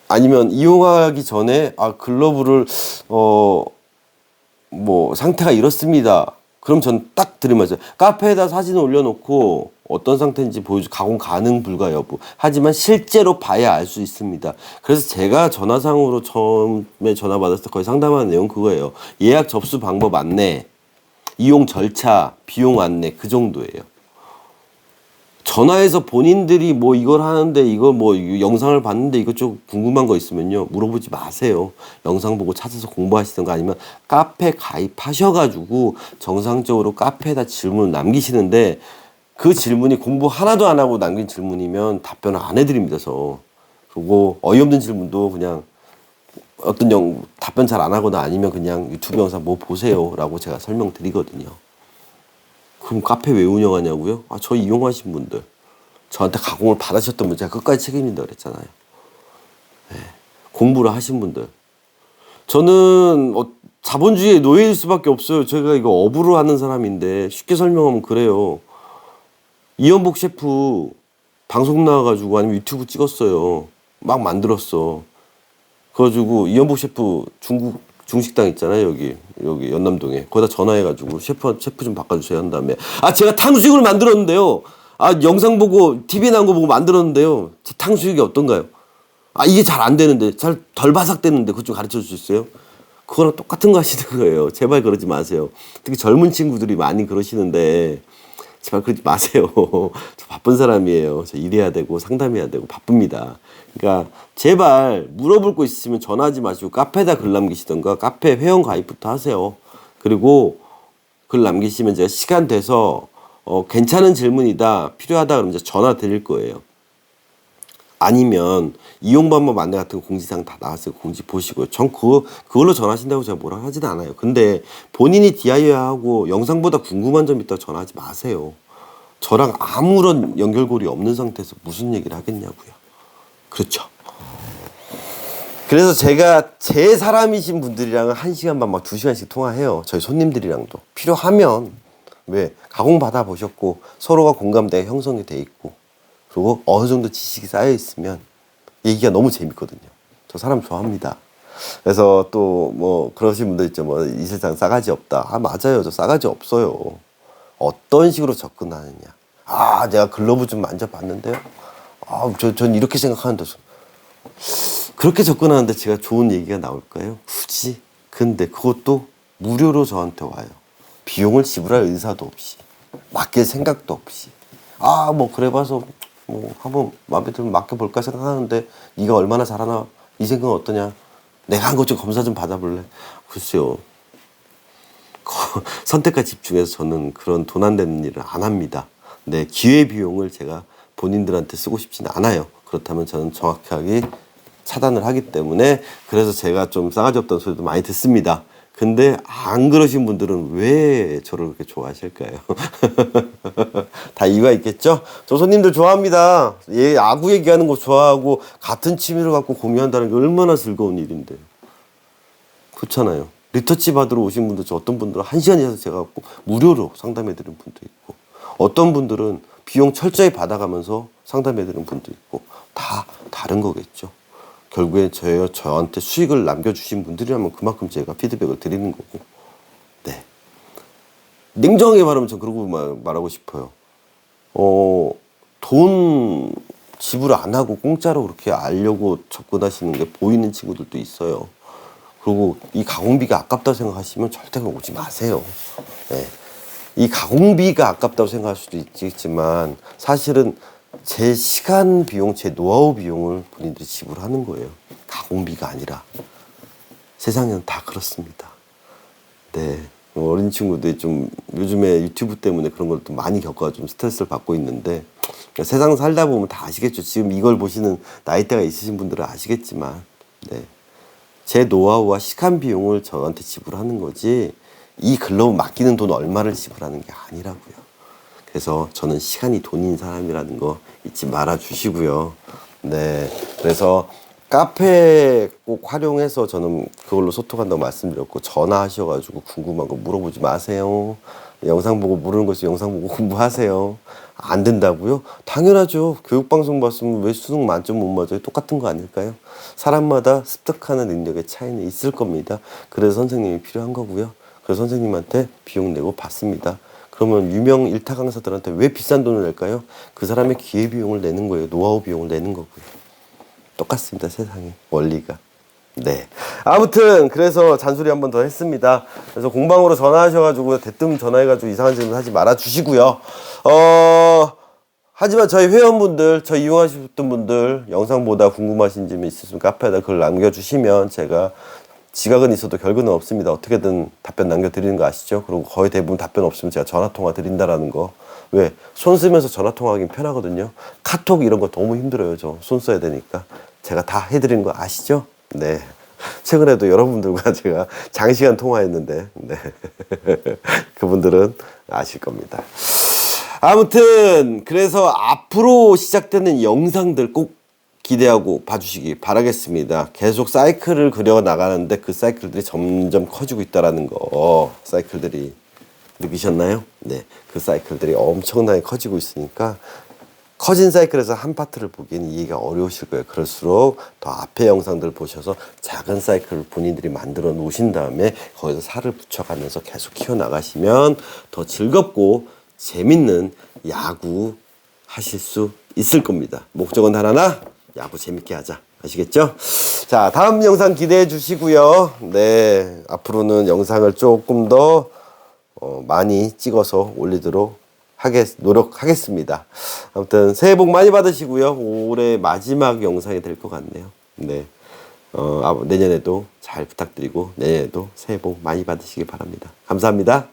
아니면 이용하기 전에 글러브를 뭐 상태가 이렇습니다. 그럼 전 딱 들으면서 카페에다 사진 올려놓고 어떤 상태인지 보여주 가공 가능 불가 여부 하지만 실제로 봐야 알 수 있습니다. 그래서 제가 전화상으로 처음에 전화 받았을 때 거의 상담하는 내용 그거예요. 예약 접수 방법 안내, 이용 절차, 비용 안내 그 정도예요. 전화해서 본인들이 뭐 이걸 하는데 이거 뭐 영상을 봤는데 이거 좀 궁금한 거 있으면요 물어보지 마세요. 영상 보고 찾아서 공부하시던가 아니면 카페 가입하셔가지고 정상적으로 카페에다 질문을 남기시는데 그 질문이 공부 하나도 안 하고 남긴 질문이면 답변을 안 해드립니다. 그리고 어이없는 질문도 그냥 답변 잘 안 하거나 아니면 그냥 유튜브 영상 뭐 보세요 라고 제가 설명드리거든요. 그럼 카페 왜 운영하냐고요? 저 이용하신 분들 저한테 가공을 받으셨던 분 제가 끝까지 책임진다 그랬잖아요. 네. 공부를 하신 분들 저는 자본주의의 노예일 수밖에 없어요. 제가 이거 업으로 하는 사람인데 쉽게 설명하면 그래요. 이연복 셰프 방송 나와가지고 아니면 유튜브 찍었어요. 막 만들었어. 그래가지고 이연복 셰프 중국 중식당 있잖아요. 여기 연남동에. 거기다 전화해가지고 셰프 좀 바꿔주세요 한 다음에 제가 탕수육을 만들었는데요. 영상 보고 TV 나온 거 보고 만들었는데요. 제 탕수육이 어떤가요? 이게 잘 안 되는데 잘 덜 바삭되는데 그것 좀 가르쳐 줄 수 있어요? 그거랑 똑같은 거 하시는 거예요. 제발 그러지 마세요. 특히 젊은 친구들이 많이 그러시는데 제발 그러지 마세요. 저 바쁜 사람이에요. 저 일해야 되고 상담해야 되고 바쁩니다. 그러니까 제발 물어볼 거 있으면 전화하지 마시고 카페에다 글 남기시던가 카페 회원 가입부터 하세요. 그리고 글 남기시면 제가 시간 돼서 괜찮은 질문이다 필요하다 그러면 이제 전화 드릴 거예요. 아니면 이용 방법 안내 같은 거 공지사항 다 나왔어요. 공지 보시고요. 전 그걸로 전화하신다고 제가 뭐라 하지는 않아요. 근데 본인이 DIY하고 영상보다 궁금한 점 있다고 전화하지 마세요. 저랑 아무런 연결고리 없는 상태에서 무슨 얘기를 하겠냐고요. 그렇죠. 그래서 제가 제 사람이신 분들이랑은 1시간 반 막 2시간씩 통화해요. 저희 손님들이랑도. 필요하면 왜 가공 받아 보셨고 서로가 공감대가 형성이 돼 있고 그리고 어느 정도 지식이 쌓여 있으면 얘기가 너무 재밌거든요. 저 사람 좋아합니다. 그래서 또 뭐 그러신 분들 있죠. 뭐 이 세상 싸가지 없다. 맞아요. 저 싸가지 없어요. 어떤 식으로 접근하느냐. 내가 글러브 좀 만져봤는데요. 전 이렇게 생각하는데 그렇게 접근하는데 제가 좋은 얘기가 나올까요? 굳이. 근데 그것도 무료로 저한테 와요. 비용을 지불할 의사도 없이 맡길 생각도 없이 뭐 그래 봐서 뭐 한번 마음에 들면 맡겨볼까 생각하는데 네가 얼마나 잘하나 이 생각은 어떠냐 내가 한 것 좀 검사 좀 받아볼래. 글쎄요. 선택과 집중해서 저는 그런 돈 안 되는 일을 안 합니다. 네, 기회비용을 제가 본인들한테 쓰고 싶지는 않아요. 그렇다면 저는 정확하게 차단을 하기 때문에 그래서 제가 좀 싸가지 없다는 소리도 많이 듣습니다. 근데 안 그러신 분들은 왜 저를 그렇게 좋아하실까요? 다 이유가 있겠죠? 저 손님들 좋아합니다. 야구 얘기하는 거 좋아하고 같은 취미를 갖고 공유한다는 게 얼마나 즐거운 일인데요. 그렇잖아요. 리터치 받으러 오신 분들 어떤 분들은 1시간 이상 제가 갖고 무료로 상담해드린 분도 있고 어떤 분들은 비용 철저히 받아가면서 상담해드린 분도 있고 다 다른 거겠죠. 결국에 저한테 수익을 남겨주신 분들이라면 그만큼 제가 피드백을 드리는 거고. 네. 냉정하게 말하면 전 그러고 말하고 싶어요. 돈 지불 안 하고 공짜로 그렇게 알려고 접근하시는 게 보이는 친구들도 있어요. 그리고 이 가공비가 아깝다고 생각하시면 절대 오지 마세요. 네. 이 가공비가 아깝다고 생각할 수도 있겠지만 사실은 제 시간 비용, 제 노하우 비용을 본인들이 지불하는 거예요. 가공비가 아니라. 세상에는 다 그렇습니다. 네. 어린 친구들이 좀 요즘에 유튜브 때문에 그런 걸 또 많이 겪어 좀 스트레스를 받고 있는데 세상 살다 보면 다 아시겠죠. 지금 이걸 보시는 나이대가 있으신 분들은 아시겠지만 네. 제 노하우와 시간 비용을 저한테 지불하는 거지 이 글러브 맡기는 돈 얼마를 지불하는 게 아니라고요. 그래서 저는 시간이 돈인 사람이라는 거 잊지 말아 주시고요. 네. 그래서 카페 꼭 활용해서 저는 그걸로 소통한다고 말씀드렸고 전화하셔가지고 궁금한 거 물어보지 마세요. 영상 보고 모르는 것이 영상 보고 공부하세요. 안 된다고요? 당연하죠. 교육방송 봤으면 왜 수능 만점 못 맞아요? 똑같은 거 아닐까요? 사람마다 습득하는 능력의 차이는 있을 겁니다. 그래서 선생님이 필요한 거고요. 그래서 선생님한테 비용 내고 받습니다. 그러면 유명 일타 강사들한테 왜 비싼 돈을 낼까요? 그 사람의 기회비용을 내는 거예요. 노하우 비용을 내는 거고요. 똑같습니다. 세상에 원리가. 네. 아무튼 그래서 잔소리 한 번 더 했습니다. 그래서 공방으로 전화하셔가지고 대뜸 전화해가지고 이상한 질문 하지 말아 주시고요. 하지만 저희 회원분들, 저 이용하셨던 분들 영상보다 궁금하신 점이 있으시면 카페에다 글 남겨주시면 제가 지각은 있어도 결근은 없습니다. 어떻게든 답변 남겨드리는 거 아시죠? 그리고 거의 대부분 답변 없으면 제가 전화통화 드린다라는 거. 왜? 손 쓰면서 전화통화하긴 편하거든요. 카톡 이런 거 너무 힘들어요. 저 손 써야 되니까. 제가 다 해드리는 거 아시죠? 네. 최근에도 여러분들과 제가 장시간 통화했는데, 네. 그분들은 아실 겁니다. 아무튼, 그래서 앞으로 시작되는 영상들 꼭 기대하고 봐주시기 바라겠습니다. 계속 사이클을 그려 나가는데 그 사이클들이 점점 커지고 있다라는 거. 사이클들이 느끼셨나요? 네, 그 사이클들이 엄청나게 커지고 있으니까 커진 사이클에서 한 파트를 보기에는 이해가 어려우실 거예요. 그럴수록 더 앞에 영상들 보셔서 작은 사이클을 본인들이 만들어 놓으신 다음에 거기서 살을 붙여가면서 계속 키워나가시면 더 즐겁고 재밌는 야구 하실 수 있을 겁니다. 목적은 하나나 야구 재밌게 하자. 아시겠죠? 자, 다음 영상 기대해 주시고요. 네, 앞으로는 영상을 조금 더 많이 찍어서 올리도록 노력하겠습니다. 아무튼 새해 복 많이 받으시고요. 올해 마지막 영상이 될 것 같네요. 네, 내년에도 잘 부탁드리고 내년에도 새해 복 많이 받으시기 바랍니다. 감사합니다.